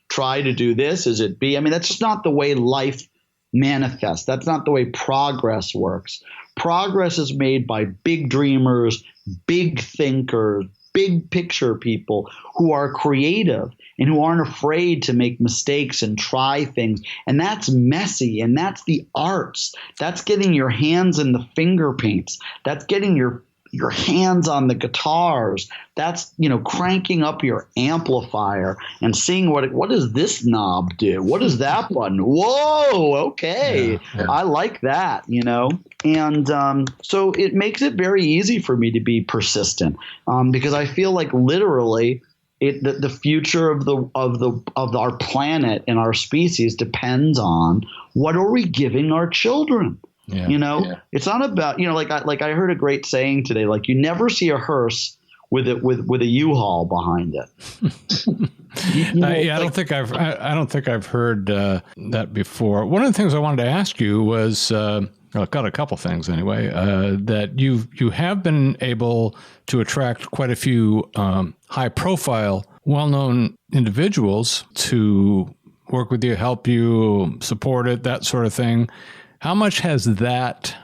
try to do this? Is it B? I mean, that's just not the way life manifests. That's not the way progress works. Progress is made by big dreamers, big thinkers, big picture people who are creative and who aren't afraid to make mistakes and try things. And that's messy. And that's the arts. That's getting your hands in the finger paints. That's getting your hands on the guitars. That's, cranking up your amplifier and seeing what does this knob do? What does that button? Whoa, okay. Yeah. I like that, And so it makes it very easy for me to be persistent because I feel like literally the future of our planet and our species depends on what are we giving our children. Yeah. It's not about, like I heard a great saying today, like you never see a hearse with a U-Haul behind it. I don't think I've heard that before. One of the things I wanted to ask you was, I've got a couple things anyway, that you have been able to attract quite a few high profile, well-known individuals to work with you, help you, support it, that sort of thing. How much has that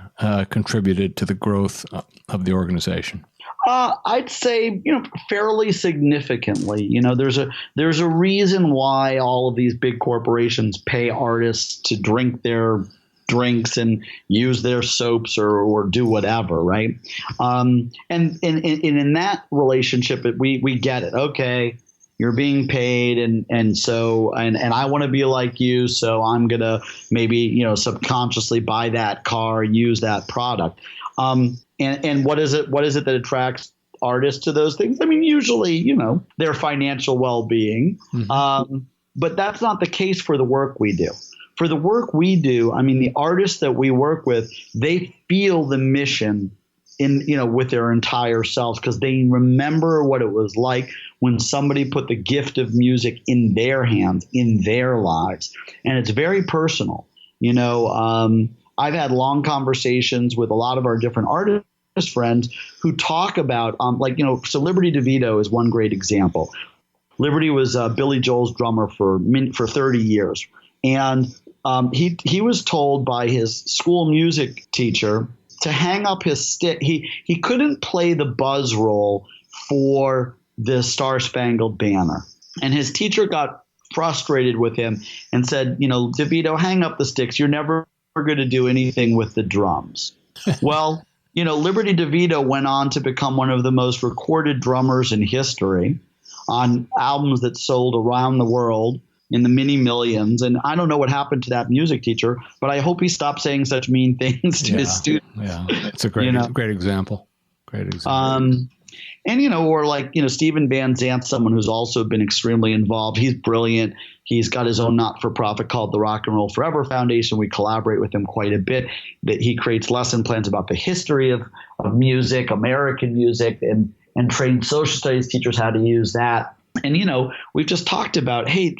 contributed to the growth of the organization? I'd say, fairly significantly. There's a reason why all of these big corporations pay artists to drink their drinks and use their soaps or do whatever, right? And in that relationship, we get it. Okay, you're being paid, and so I want to be like you, so I'm gonna maybe subconsciously buy that car, use that product. And what is it that attracts artists to those things? I mean, usually, their financial well-being. Mm-hmm. But that's not the case for the work we do. For the work we do, I mean, the artists that we work with, they feel the mission with their entire selves because they remember what it was like when somebody put the gift of music in their hands, in their lives. And it's very personal. I've had long conversations with a lot of our different artist friends who talk about so Liberty DeVito is one great example. Liberty was Billy Joel's drummer for 30 years. And he was told by his school music teacher to hang up his stick. He couldn't play the buzz roll for the Star Spangled Banner. And his teacher got frustrated with him and said, DeVito, hang up the sticks. You're never going to do anything with the drums. Well, Liberty DeVito went on to become one of the most recorded drummers in history on albums that sold around the world in the many millions. And I don't know what happened to that music teacher, but I hope he stopped saying such mean things to his students. Yeah, it's a great example. Great example. And, Stephen Van Zandt, someone who's also been extremely involved. He's brilliant. He's got his own not-for-profit called the Rock and Roll Forever Foundation. We collaborate with him quite a bit. That he creates lesson plans about the history of music, American music, and trains social studies teachers how to use that. And, we've just talked about, hey,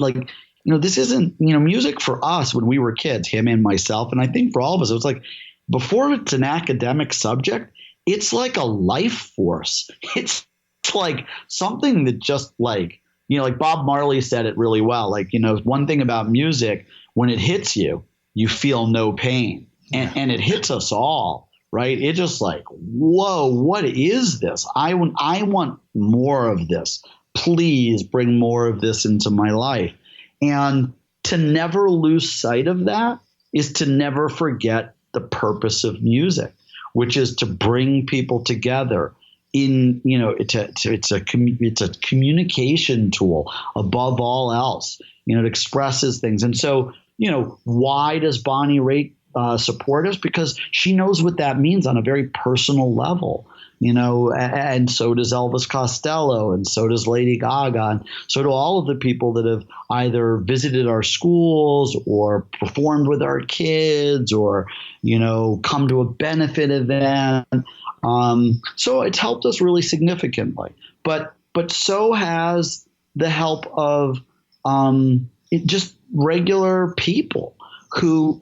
this isn't, music for us when we were kids, him and myself. And I think for all of us, it was like before it's an academic subject, it's like a life force. It's it's like something that just like, like Bob Marley said it really well. Like, one thing about music, when it hits you, you feel no pain. And it hits us all, right? It's just like, whoa, what is this? I want more of this. Please bring more of this into my life. And to never lose sight of that is to never forget the purpose of music, which is to bring people together. It's a communication tool above all else. It expresses things. And so, why does Bonnie Raitt support us? Because she knows what that means on a very personal level, and so does Elvis Costello, and so does Lady Gaga, and so do all of the people that have either visited our schools or performed with our kids or, come to a benefit event. So it's helped us really significantly, but so has the help of just regular people who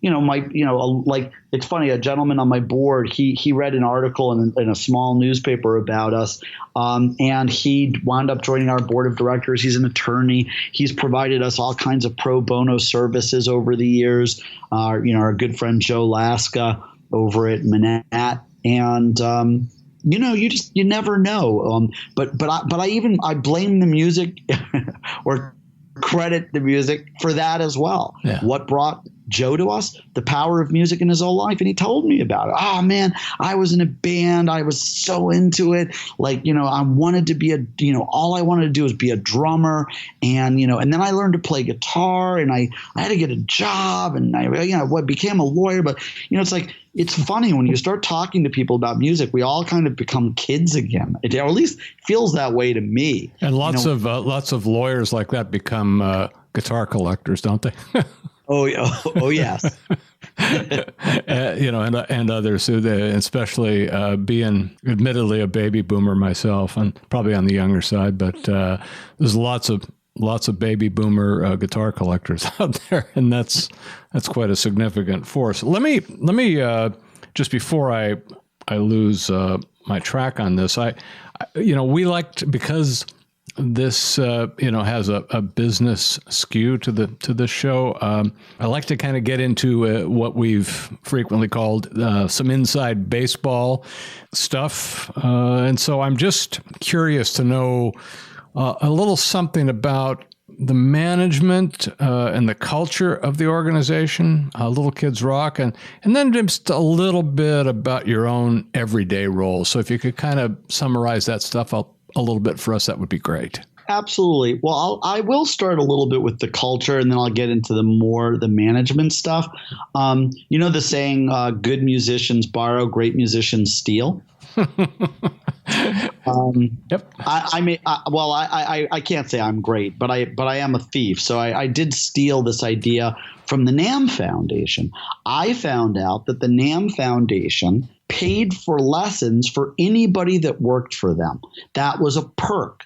might, like, it's funny, a gentleman on my board, he read an article in a small newspaper about us, and he wound up joining our board of directors. He's an attorney. He's provided us all kinds of pro bono services over the years. Our good friend Joe Laska over at Manat, and you never know. But I blame the music or credit the music for that as well. Yeah. What brought Joe to us? The power of music in his whole life. And he told me about it. Oh man, I was in a band. I was so into it. Like, I wanted to be all I wanted to do was be a drummer. And, and then I learned to play guitar, and I had to get a job, and I became a lawyer. But, it's like, it's funny when you start talking to people about music, we all kind of become kids again. Or at least feels that way to me. And lots of lawyers like that become guitar collectors, don't they? Oh yes. And others, especially being admittedly a baby boomer myself, and probably on the younger side, but there's lots of baby boomer guitar collectors out there, and that's quite a significant force. Let me just before I lose my track on this, we liked, because this has a business skew to the show. I like to kind of get into what we've frequently called some inside baseball stuff, and so I'm just curious to know a little something about the management and the culture of the organization, Little Kids Rock, and then just a little bit about your own everyday role. So if you could kind of summarize that stuff a little bit for us, that would be great. Absolutely. Well, I will start a little bit with the culture, and then I'll get into the management stuff. The saying, good musicians borrow, great musicians steal. Yep. I can't say I'm great, but I am a thief. So I did steal this idea from the NAMM Foundation. I found out that the NAMM Foundation paid for lessons for anybody that worked for them. That was a perk.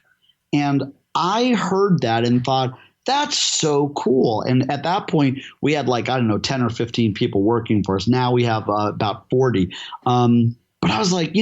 And I heard that and thought, that's so cool. And at that point, we had 10 or 15 people working for us. Now we have about 40. But I was like,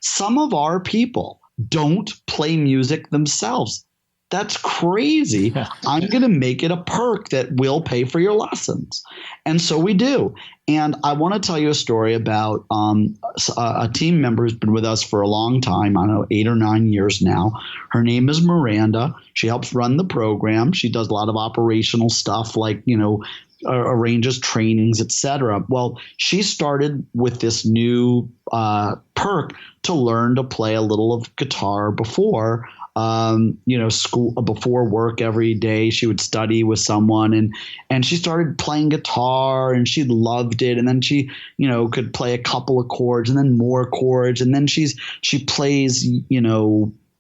some of our people don't play music themselves. That's crazy. I'm going to make it a perk that will pay for your lessons. And so we do. And I want to tell you a story about a team member who's been with us for a long time. I don't know, 8 or 9 years now. Her name is Miranda. She helps run the program. She does a lot of operational stuff like, arranges trainings, etc. Well, she started with this new perk to learn to play a little of guitar before school, before work every day. She would study with someone, and she started playing guitar, and she loved it. And then she, could play a couple of chords and then more chords. And then she plays,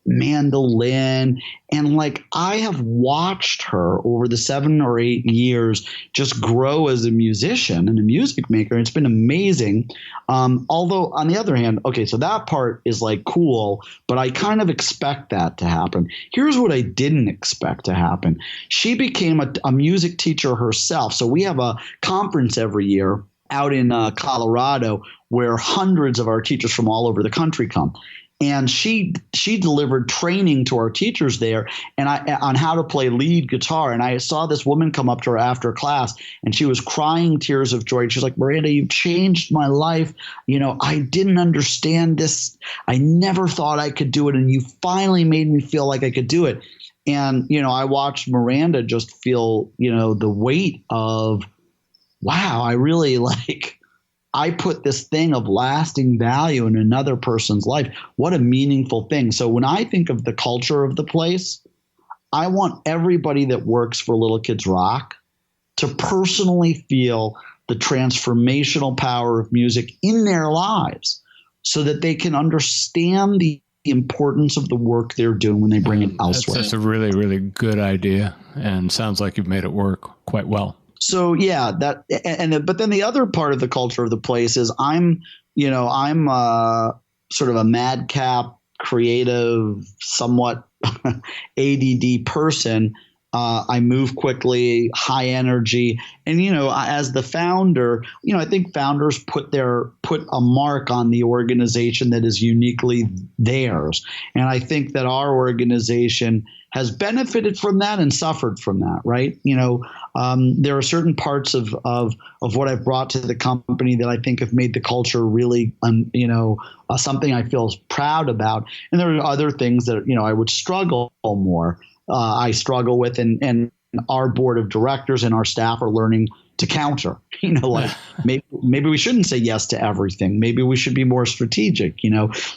mandolin. And I have watched her over the 7 or 8 years just grow as a musician and a music maker. It's been amazing. Although on the other hand, okay, so that part is cool, but I kind of expect that to happen. Here's what I didn't expect to happen. She became a music teacher herself. So we have a conference every year out in Colorado where hundreds of our teachers from all over the country come. And she delivered training to our teachers there and on how to play lead guitar. And I saw this woman come up to her after class, and she was crying tears of joy. She's like, Miranda, you've changed my life. I didn't understand this. I never thought I could do it. And you finally made me feel like I could do it. And, I watched Miranda just feel, the weight of, wow, I really I put this thing of lasting value in another person's life. What a meaningful thing. So when I think of the culture of the place, I want everybody that works for Little Kids Rock to personally feel the transformational power of music in their lives so that they can understand the importance of the work they're doing when they bring it elsewhere. That's a really, really good idea, and sounds like you've made it work quite well. So yeah, but then the other part of the culture of the place is I'm sort of a madcap, creative, somewhat ADD person. I move quickly, high energy, and as the founder, I think founders put a mark on the organization that is uniquely theirs, and I think that our organization has benefited from that and suffered from that, right? There are certain parts of what I've brought to the company that I think have made the culture really, something I feel proud about, and there are other things that I would struggle more. I struggle with, and our board of directors and our staff are learning to counter. Maybe we shouldn't say yes to everything. Maybe we should be more strategic.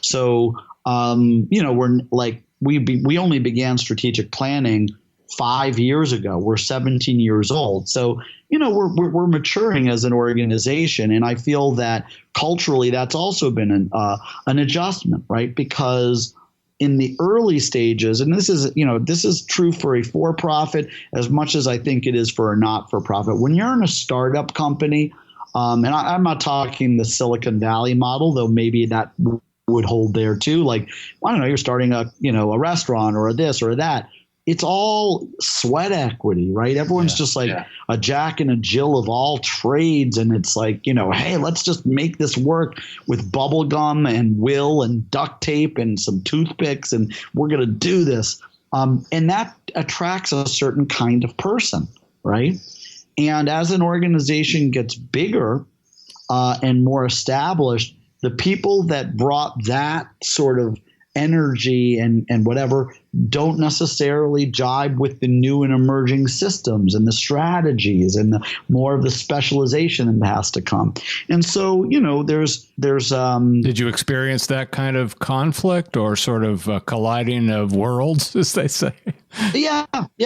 So we're like we only began strategic planning 5 years ago. We're 17 years old. So we're maturing as an organization, and I feel that culturally that's also been an adjustment, right? Because in the early stages, and this is true for a for-profit as much as I think it is for a not-for-profit. When you're in a startup company, and I'm not talking the Silicon Valley model, though maybe that would hold there too. Like, I don't know, you're starting a restaurant or a this or a that. It's all sweat equity, right? Everyone's just like a Jack and a Jill of all trades. And it's like, hey, let's just make this work with bubble gum and will and duct tape and some toothpicks, and we're going to do this. And that attracts a certain kind of person, right? And as an organization gets bigger and more established, the people that brought that sort of energy and whatever don't necessarily jibe with the new and emerging systems and the strategies and the more of the specialization that has to come. And so, there's Did you experience that kind of conflict or sort of colliding of worlds, as they say? Yeah,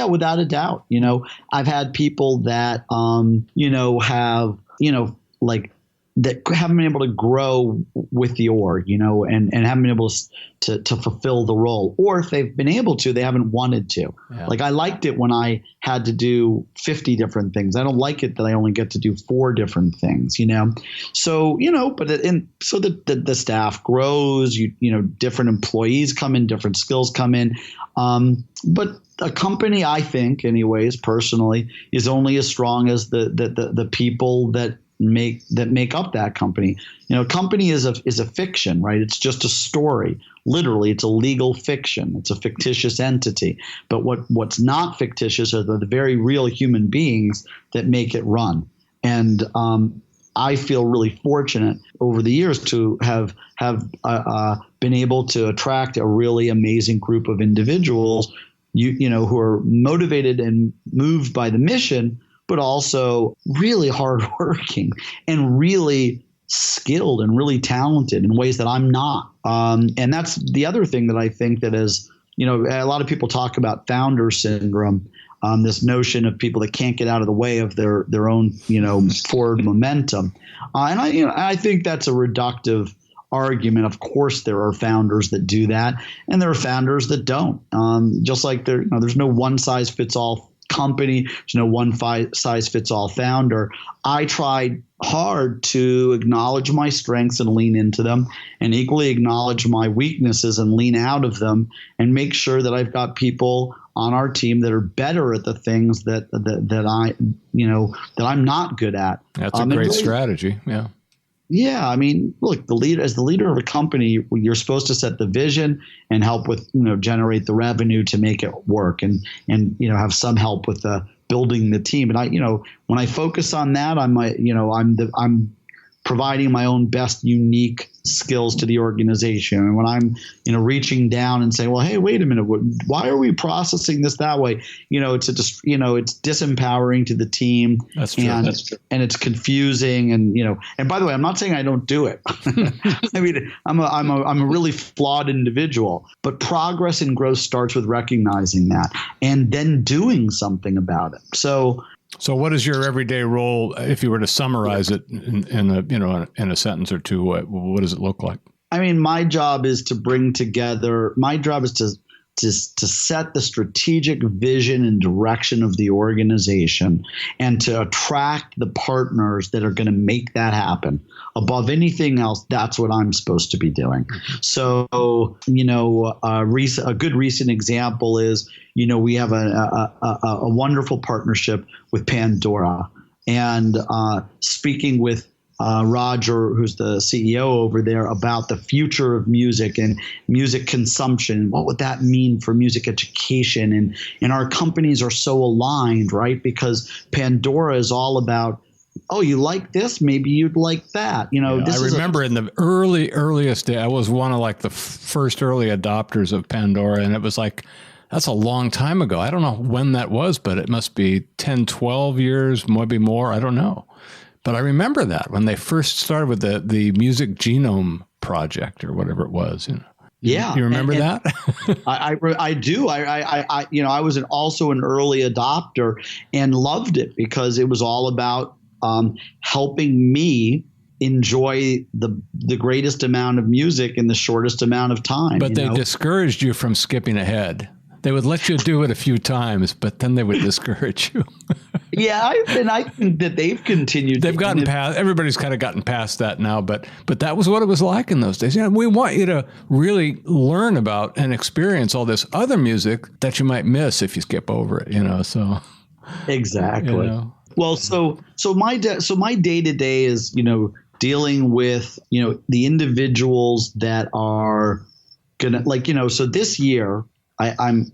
without a doubt. I've had people that, have, that haven't been able to grow with the org, and haven't been able to fulfill the role. Or if they've been able to, they haven't wanted to. Yeah. Like, I liked it when I had to do 50 different things. I don't like it that I only get to do 4 different things, So, so the staff grows, different employees come in, different skills come in. But a company, I think anyways, personally, is only as strong as the people that make up that company. Company is a fiction, right? It's just a story. Literally, it's a legal fiction. It's a fictitious entity. But what's not fictitious are the very real human beings that make it run. And I feel really fortunate over the years to have been able to attract a really amazing group of individuals, who are motivated and moved by the mission, but also really hardworking and really skilled and really talented in ways that I'm not. And that's the other thing that I think that is, a lot of people talk about founder syndrome, this notion of people that can't get out of the way of their own, forward momentum. And I think that's a reductive argument. Of course, there are founders that do that, and there are founders that don't. Just like there's no one size fits all company, there's no one size fits all founder. I tried hard to acknowledge my strengths and lean into them, and equally acknowledge my weaknesses and lean out of them, and make sure that I've got people on our team that are better at the things that I'm not good at. That's a great strategy. Yeah. Yeah, I mean, look, as the leader of a company, you're supposed to set the vision and help with, generate the revenue to make it work, and have some help with building the team. And when I focus on that, I'm providing my own best unique skills to the organization. And when I'm, reaching down and saying, well, hey, wait a minute, why are we processing this that way? It's it's disempowering to the team. That's true. And it's confusing. And by the way, I'm not saying I don't do it. I mean, I'm a really flawed individual, but progress and growth starts with recognizing that and then doing something about it. So what is your everyday role, if you were to summarize it in a sentence or two? What does it look like? I mean, my job is to bring together. My job is to set the strategic vision and direction of the organization, and to attract the partners that are going to make that happen. Above anything else, that's what I'm supposed to be doing. So, a good recent example is, we have a wonderful partnership with Pandora, and speaking with Roger, who's the CEO over there, about the future of music and music consumption. What would that mean for music education? And our companies are so aligned, right? Because Pandora is all about, oh, you like this? Maybe you'd like that. I remember in the earliest day, I was one of the first early adopters of Pandora, and it was that's a long time ago. I don't know when that was, but it must be 10, 12 years, maybe more. I don't know. But I remember that when they first started with the Music Genome Project or whatever it was. Yeah. You remember that? I do. I was also an early adopter and loved it because it was all about helping me enjoy the greatest amount of music in the shortest amount of time. But they discouraged you from skipping ahead. They would let you do it a few times, but then they would discourage you. Yeah, I think that they've continued. They've gotten past. Everybody's kind of gotten past that now, but that was what it was like in those days. We want you to really learn about and experience all this other music that you might miss if you skip over it. So exactly. Well, so my day to day is dealing with the individuals that are gonna so this year. I'm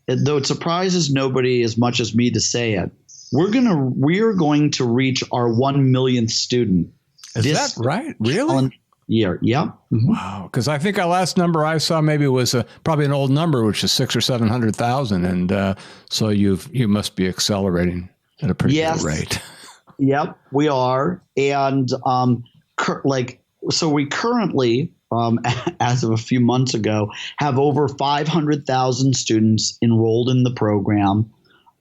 though it surprises nobody as much as me to say it, we're going to reach our 1 millionth student. Is that right? Really? Year. Yeah. Mm-hmm. Wow. Because I think our last number I saw maybe was probably an old number, which is 600,000 or 700,000, and so you must be accelerating at a pretty good rate. Yep, we are, and so we currently. As of a few months ago, have over 500,000 students enrolled in the program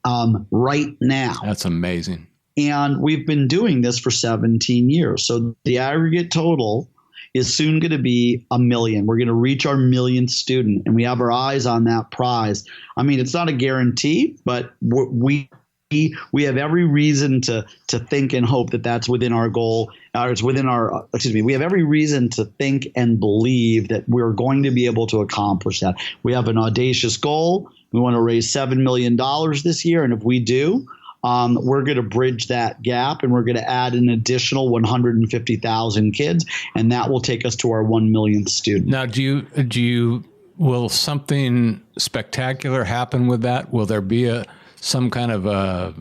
right now. That's amazing. And we've been doing this for 17 years. So the aggregate total is soon going to be 1 million. We're going to reach our millionth student, and we have our eyes on that prize. I mean, it's not a guarantee, but we have every reason to think and hope that that's within our goal. It's within our, we have every reason to think and believe that we're going to be able to accomplish that. We have an audacious goal. We want to raise $7 million this year. And if we do, we're going to bridge that gap, and we're going to add an additional 150,000 kids. And that will take us to our 1 millionth student. Now, will something spectacular happen with that? Will there be some kind of a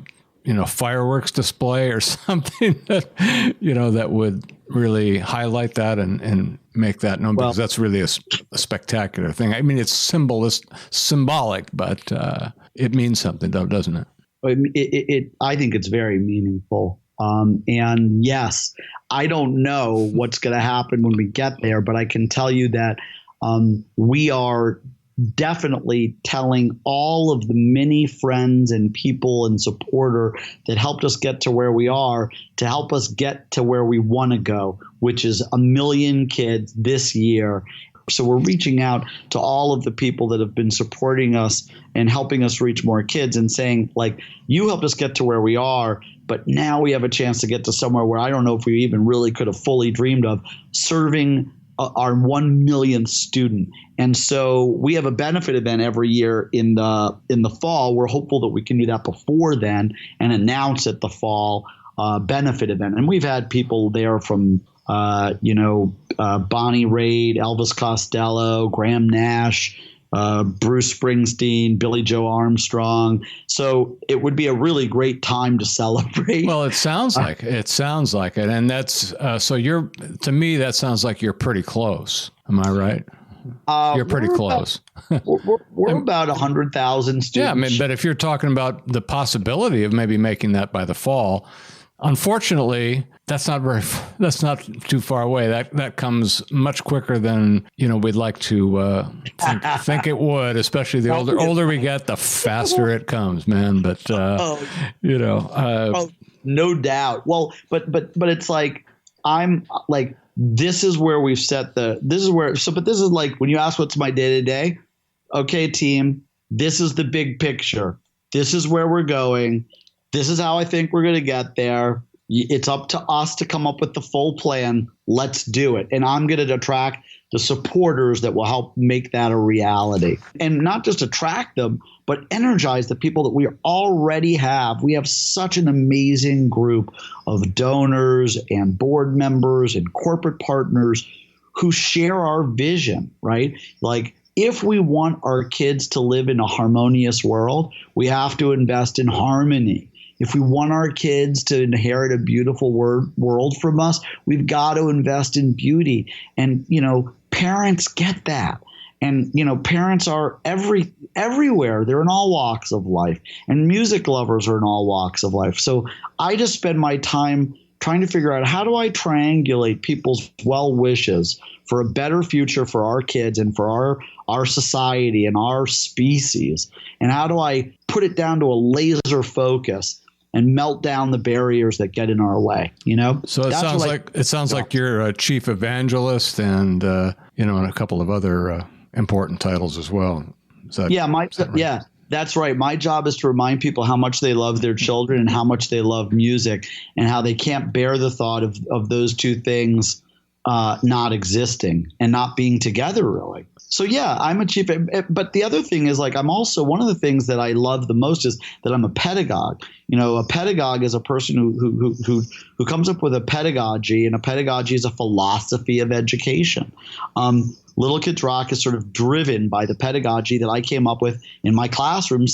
fireworks display or something that that would really highlight that and make that known? Because that's really a spectacular thing. I mean, it's symbolic, but it means something, doesn't it? I think it's very meaningful. And yes, I don't know what's going to happen when we get there, but I can tell you that we are definitely telling all of the many friends and people and supporter that helped us get to where we are to help us get to where we want to go, which is 1 million kids this year. So we're reaching out to all of the people that have been supporting us and helping us reach more kids and saying, you helped us get to where we are, but now we have a chance to get to somewhere where I don't know if we even really could have fully dreamed of, serving our 1 millionth student. And so we have a benefit event every year in the fall. We're hopeful that we can do that before then and announce at the fall benefit event. And we've had people there from Bonnie Raitt, Elvis Costello, Graham Nash, Bruce Springsteen, Billy Joe Armstrong. So it would be a really great time to celebrate. Well, it sounds like it. And that's, to me, that sounds like you're pretty close. Am I right? You're pretty close. We're about 100,000 students. Yeah, I mean, but if you're talking about the possibility of maybe making that by the fall, unfortunately, that's not too far away. That comes much quicker than we'd like to think it would. Especially the older we get, the faster it comes, man. But no doubt. Well, but it's like I'm like. This is where we've set but this is like when you ask what's my day to day. Okay, team, this is the big picture. This is where we're going. This is how I think we're going to get there. It's up to us to come up with the full plan. Let's do it. And I'm going to attract the supporters that will help make that a reality. And not just attract them, but energize the people that we already have. We have such an amazing group of donors and board members and corporate partners who share our vision, right? Like, if we want our kids to live in a harmonious world, we have to invest in harmony. If we want our kids to inherit a beautiful world from us, we've got to invest in beauty. And, parents get that. And, parents are everywhere. They're in all walks of life. And music lovers are in all walks of life. So I just spend my time trying to figure out, how do I triangulate people's well wishes for a better future for our kids and for our society and our species? And how do I put it down to a laser focus and melt down the barriers that get in our way, So it sounds like you're a chief evangelist and and a couple of other important titles as well. Yeah, that's right. My job is to remind people how much they love their children and how much they love music and how they can't bear the thought of those two things not existing and not being together, really. So yeah, I'm a chief. But the other thing is, like, I'm also, one of the things that I love the most is that I'm a pedagogue. A pedagogue is a person who comes up with a pedagogy, and a pedagogy is a philosophy of education. Little Kids Rock is sort of driven by the pedagogy that I came up with in my classroom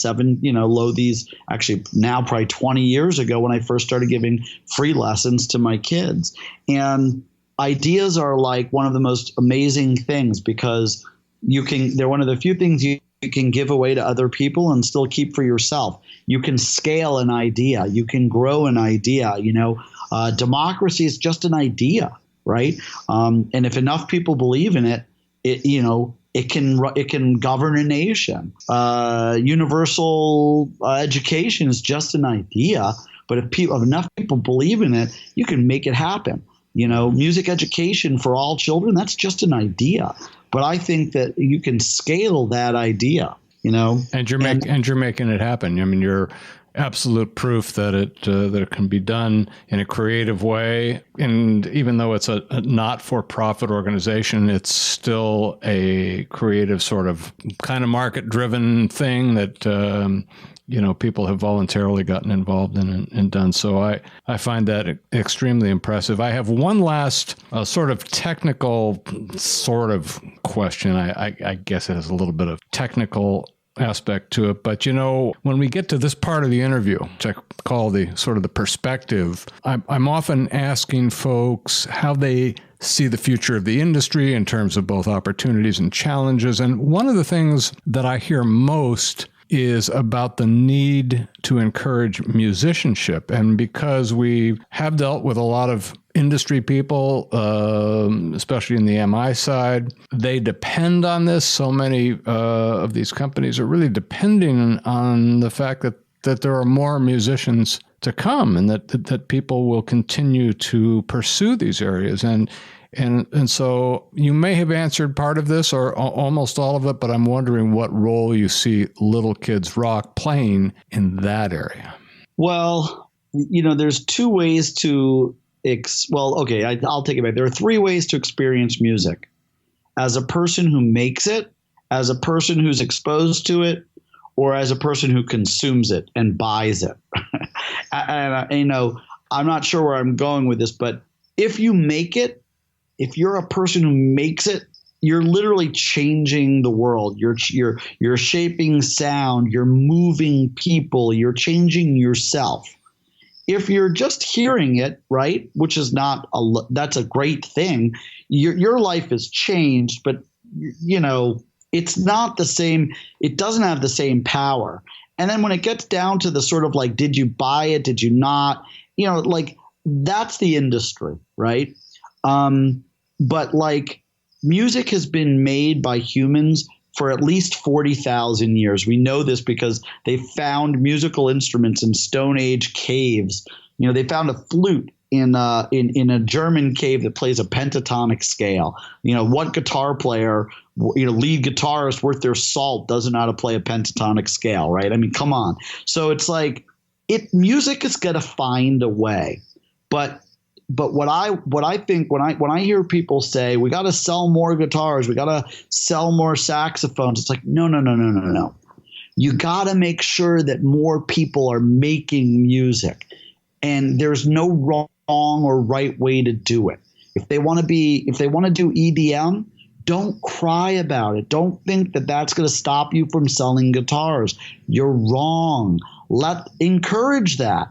actually now probably 20 years ago, when I first started giving free lessons to my kids. And ideas are like one of the most amazing things, because they're one of the few things you can give away to other people and still keep for yourself. You can scale an idea. You can grow an idea. Democracy is just an idea, right? And if enough people believe in it, it can govern a nation. Universal education is just an idea, but if enough people believe in it, you can make it happen. Music education for all children, that's just an idea. But I think that you can scale that idea, And you're making it happen. I mean, you're absolute proof that it can be done in a creative way. And even though it's a not-for-profit organization, it's still a creative sort of kind of market-driven thing that people have voluntarily gotten involved in and done. So I find that extremely impressive. I have one last sort of technical sort of question. I guess it has a little bit of technical aspect to it. But, when we get to this part of the interview, which I call the sort of the perspective, I'm often asking folks how they see the future of the industry in terms of both opportunities and challenges. And one of the things that I hear most is about the need to encourage musicianship. And because we have dealt with a lot of industry people, especially in the MI side, they depend on this. So many of these companies are really depending on the fact that there are more musicians to come, and that people will continue to pursue these areas. And so you may have answered part of this or almost all of it, but I'm wondering what role you see Little Kids Rock playing in that area. Well, there's two ways to I'll take it back. There are three ways to experience music: as a person who makes it, as a person who's exposed to it, or as a person who consumes it and buys it. And I'm not sure where I'm going with this, but if you make it, if you're a person who makes it, you're literally changing the world. You're shaping sound. You're moving people. You're changing yourself. If you're just hearing it, right, which is that's a great thing. Your life has changed, but it's not the same. It doesn't have the same power. And then when it gets down to the sort of like, did you buy it? Did you not? Like that's the industry, right? But like music has been made by humans for at least 40,000 years. We know this because they found musical instruments in Stone Age caves. They found a flute in a German cave that plays a pentatonic scale. What guitar player, lead guitarist worth their salt doesn't know how to play a pentatonic scale, right? I mean, come on. So it's like music is going to find a way. But what I think when I hear people say we got to sell more guitars, we got to sell more saxophones, it's like no. You got to make sure that more people are making music, and there's no wrong or right way to do it. If they want to do EDM, don't cry about it. Don't think that that's going to stop you from selling guitars. You're wrong. Encourage that,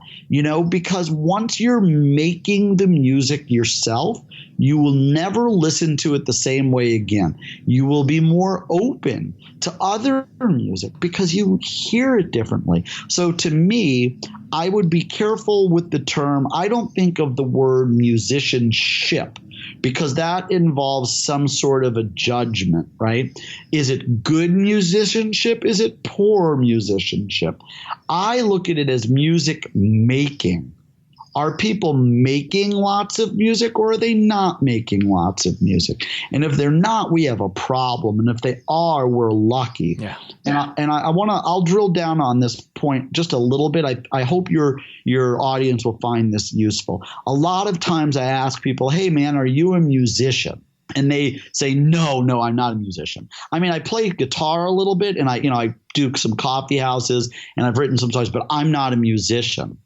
because once you're making the music yourself, you will never listen to it the same way again. You will be more open to other music because you hear it differently. So to me, I would be careful with the term. I don't think of the word musicianship because that involves some sort of a judgment, right? Is it good musicianship? Is it poor musicianship? I look at it as music making. Are people making lots of music or are they not making lots of music? And if they're not, we have a problem. And if they are, we're lucky. Yeah. And I'll drill down on this point just a little bit. I hope your audience will find this useful. A lot of times I ask people, hey man, are you a musician? And they say, no, I'm not a musician. I mean, I play guitar a little bit and I do some coffee houses and I've written some songs, but I'm not a musician.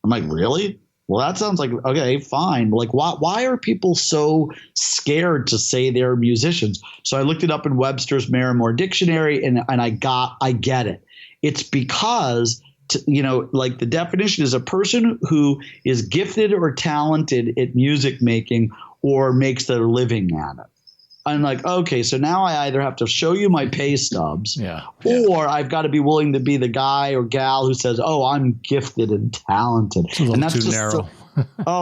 I'm like, really? Well, that sounds like, okay, fine. Like, why are people so scared to say they're musicians? So I looked it up in Webster's Merriam-Webster Dictionary and I get it. It's because, like the definition is a person who is gifted or talented at music making or makes their living at it. I'm like, okay, so now I either have to show you my pay stubs or I've got to be willing to be the guy or gal who says, oh, I'm gifted and talented. It's a little and that's too just narrow.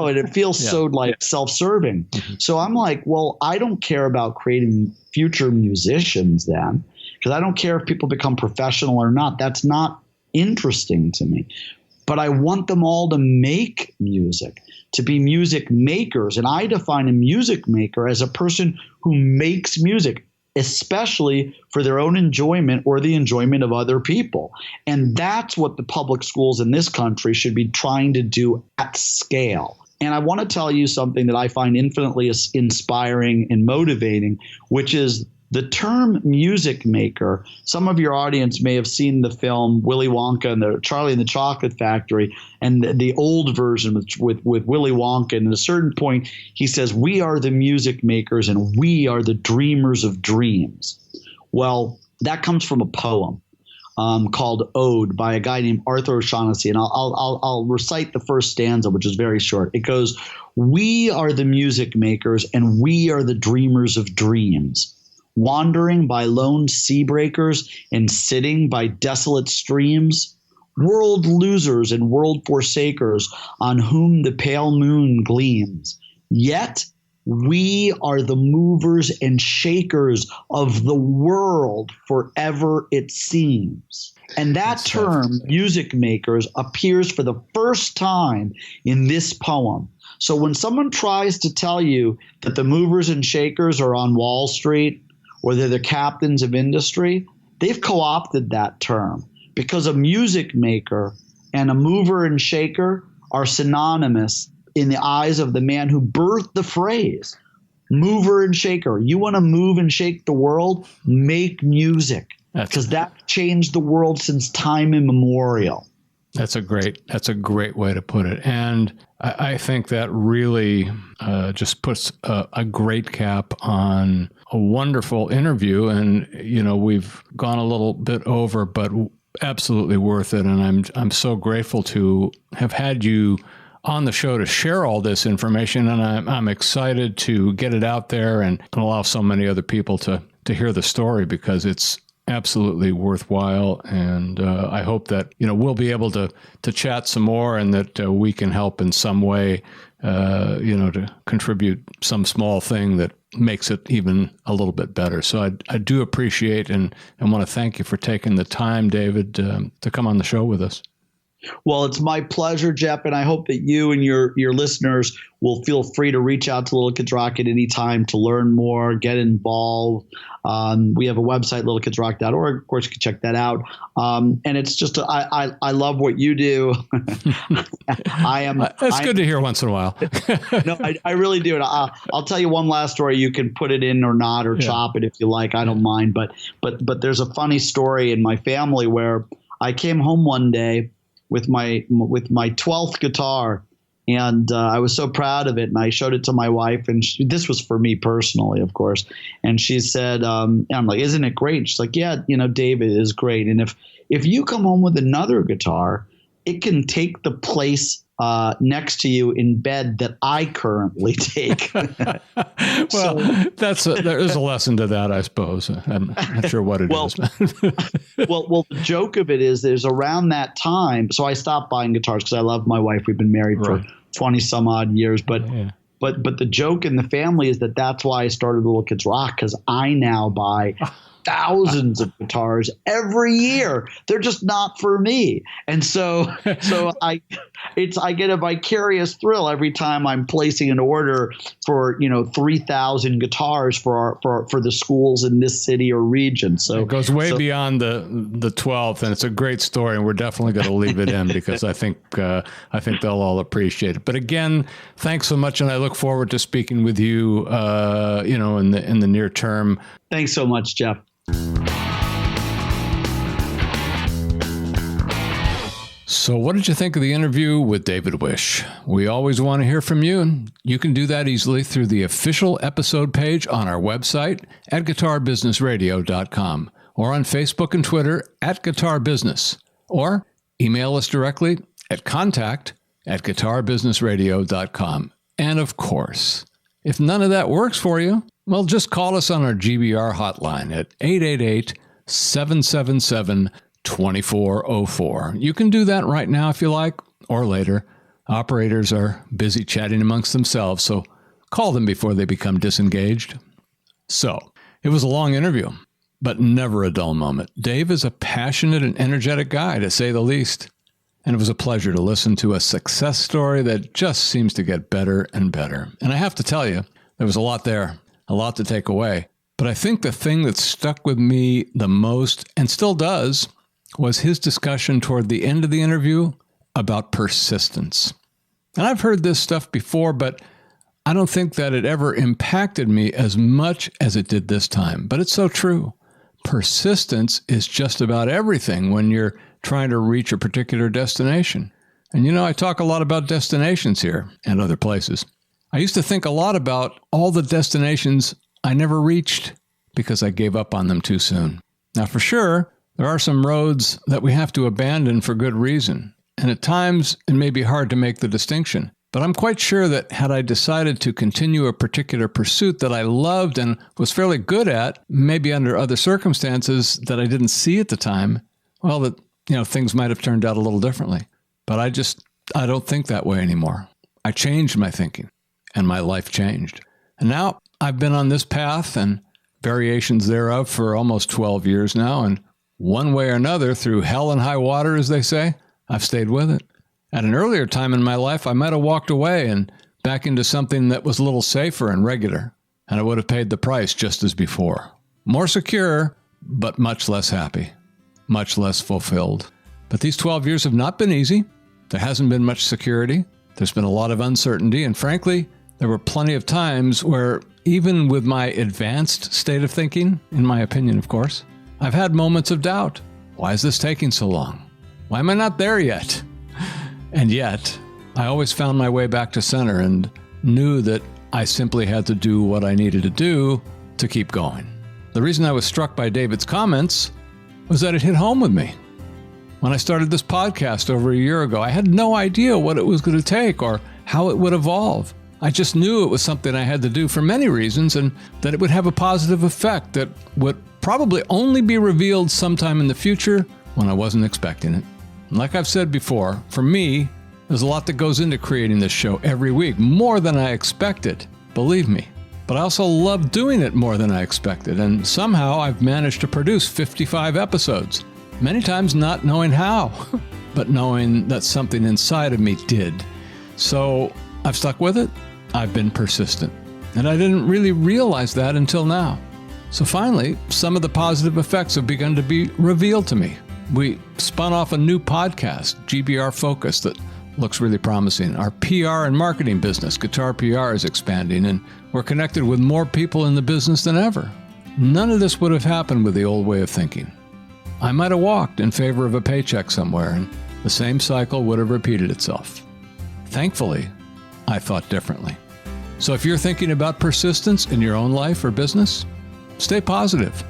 and it feels so like self-serving. Mm-hmm. So I'm like, well, I don't care about creating future musicians then because I don't care if people become professional or not. That's not interesting to me. But I want them all to make music, to be music makers. And I define a music maker as a person who makes music, especially for their own enjoyment or the enjoyment of other people. And that's what the public schools in this country should be trying to do at scale. And I want to tell you something that I find infinitely inspiring and motivating, which is the term music maker. Some of your audience may have seen the film Willy Wonka and the Charlie and the Chocolate Factory and the old version with Willy Wonka. And at a certain point, he says, we are the music makers and we are the dreamers of dreams. Well, that comes from a poem called Ode by a guy named Arthur O'Shaughnessy. And I'll recite the first stanza, which is very short. It goes, we are the music makers and we are the dreamers of dreams. Wandering by lone sea breakers and sitting by desolate streams, world losers and world forsakers on whom the pale moon gleams. Yet we are the movers and shakers of the world forever it seems. And that term, music makers, appears for the first time in this poem. So when someone tries to tell you that the movers and shakers are on Wall Street, or they're the captains of industry, they've co-opted that term because a music maker and a mover and shaker are synonymous in the eyes of the man who birthed the phrase. Mover and shaker. You want to move and shake the world? Make music because that changed the world since time immemorial. That's a great way to put it. And I think that really just puts a great cap on a wonderful interview. And, we've gone a little bit over, but absolutely worth it. And I'm so grateful to have had you on the show to share all this information. And I'm excited to get it out there and allow so many other people to hear the story, because it's absolutely worthwhile. And I hope that, we'll be able to chat some more, and that we can help in some way, to contribute some small thing that makes it even a little bit better. So I do appreciate and want to thank you for taking the time, David, to come on the show with us. Well, it's my pleasure, Jeff, and I hope that you and your listeners will feel free to reach out to Little Kids Rock at any time to learn more, get involved. We have a website, littlekidsrock.org. Of course, you can check that out. And it's just, I love what you do. That's good to hear once in a while. No, I really do. And I'll tell you one last story. You can put it in or not, or chop it if you like. I don't mind. But there's a funny story in my family where I came home one day with my 12th guitar, and I was so proud of it, and I showed it to my wife, and this was for me personally, of course, and she said, and I'm like, isn't it great? She's like, yeah, David, is great, and if you come home with another guitar, it can take the place next to you in bed that I currently take. Well, there's a lesson to that, I suppose. I'm not sure what it is. Well, the joke of it is, there's around that time. So I stopped buying guitars because I love my wife. We've been married for 20 some odd years, but the joke in the family is that's why I started Little Kids Rock, because I now buy thousands of guitars every year. They're just not for me. And so I get a vicarious thrill every time I'm placing an order for, 3,000 guitars for the schools in this city or region. So it goes way beyond the 12th, and it's a great story, and we're definitely going to leave it in because I think they'll all appreciate it. But again, thanks so much, and I look forward to speaking with you, in the near term. Thanks so much, Jeff. So what did you think of the interview with David Wish? We always want to hear from you. You can do that easily through the official episode page on our website at guitarbusinessradio.com, or on Facebook and Twitter at Guitar Business, or email us directly at contact@guitarbusinessradio.com. And of course, if none of that works for you, well, just call us on our GBR hotline at 888-777-2404. You can do that right now if you like, or later. Operators are busy chatting amongst themselves, so call them before they become disengaged. So, it was a long interview, but never a dull moment. Dave is a passionate and energetic guy, to say the least. And it was a pleasure to listen to a success story that just seems to get better and better. And I have to tell you, there was a lot there. A lot to take away. But I think the thing that stuck with me the most, and still does, was his discussion toward the end of the interview about persistence. And I've heard this stuff before, but I don't think that it ever impacted me as much as it did this time. But it's so true. Persistence is just about everything when you're trying to reach a particular destination. And I talk a lot about destinations here and other places. I used to think a lot about all the destinations I never reached because I gave up on them too soon. Now, for sure, there are some roads that we have to abandon for good reason, and at times it may be hard to make the distinction. But I'm quite sure that had I decided to continue a particular pursuit that I loved and was fairly good at, maybe under other circumstances that I didn't see at the time, well, things might have turned out a little differently. But I don't think that way anymore. I changed my thinking. And my life changed. And now I've been on this path and variations thereof for almost 12 years now. And one way or another, through hell and high water, as they say, I've stayed with it. At an earlier time in my life, I might have walked away and back into something that was a little safer and regular. And I would have paid the price just as before. More secure, but much less happy. Much less fulfilled. But these 12 years have not been easy. There hasn't been much security. There's been a lot of uncertainty. And frankly, there were plenty of times where, even with my advanced state of thinking, in my opinion, of course, I've had moments of doubt. Why is this taking so long? Why am I not there yet? And yet, I always found my way back to center and knew that I simply had to do what I needed to do to keep going. The reason I was struck by David's comments was that it hit home with me. When I started this podcast over a year ago, I had no idea what it was going to take or how it would evolve. I just knew it was something I had to do for many reasons and that it would have a positive effect that would probably only be revealed sometime in the future when I wasn't expecting it. And like I've said before, for me, there's a lot that goes into creating this show every week, more than I expected, believe me. But I also love doing it more than I expected, and somehow I've managed to produce 55 episodes, many times not knowing how, but knowing that something inside of me did. So I've stuck with it. I've been persistent, and I didn't really realize that until now. So finally, some of the positive effects have begun to be revealed to me. We spun off a new podcast, GBR Focus, that looks really promising. Our PR and marketing business, Guitar PR, is expanding, and we're connected with more people in the business than ever. None of this would have happened with the old way of thinking. I might have walked in favor of a paycheck somewhere, and the same cycle would have repeated itself. Thankfully, I thought differently. So if you're thinking about persistence in your own life or business, stay positive.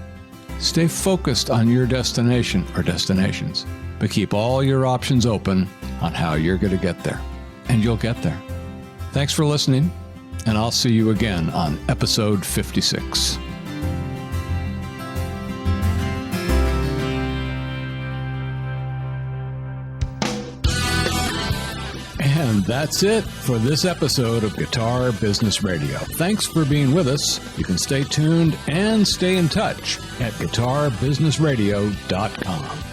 Stay focused on your destination or destinations, but keep all your options open on how you're going to get there. And you'll get there. Thanks for listening, and I'll see you again on episode 56. And that's it for this episode of Guitar Business Radio. Thanks for being with us. You can stay tuned and stay in touch at guitarbusinessradio.com.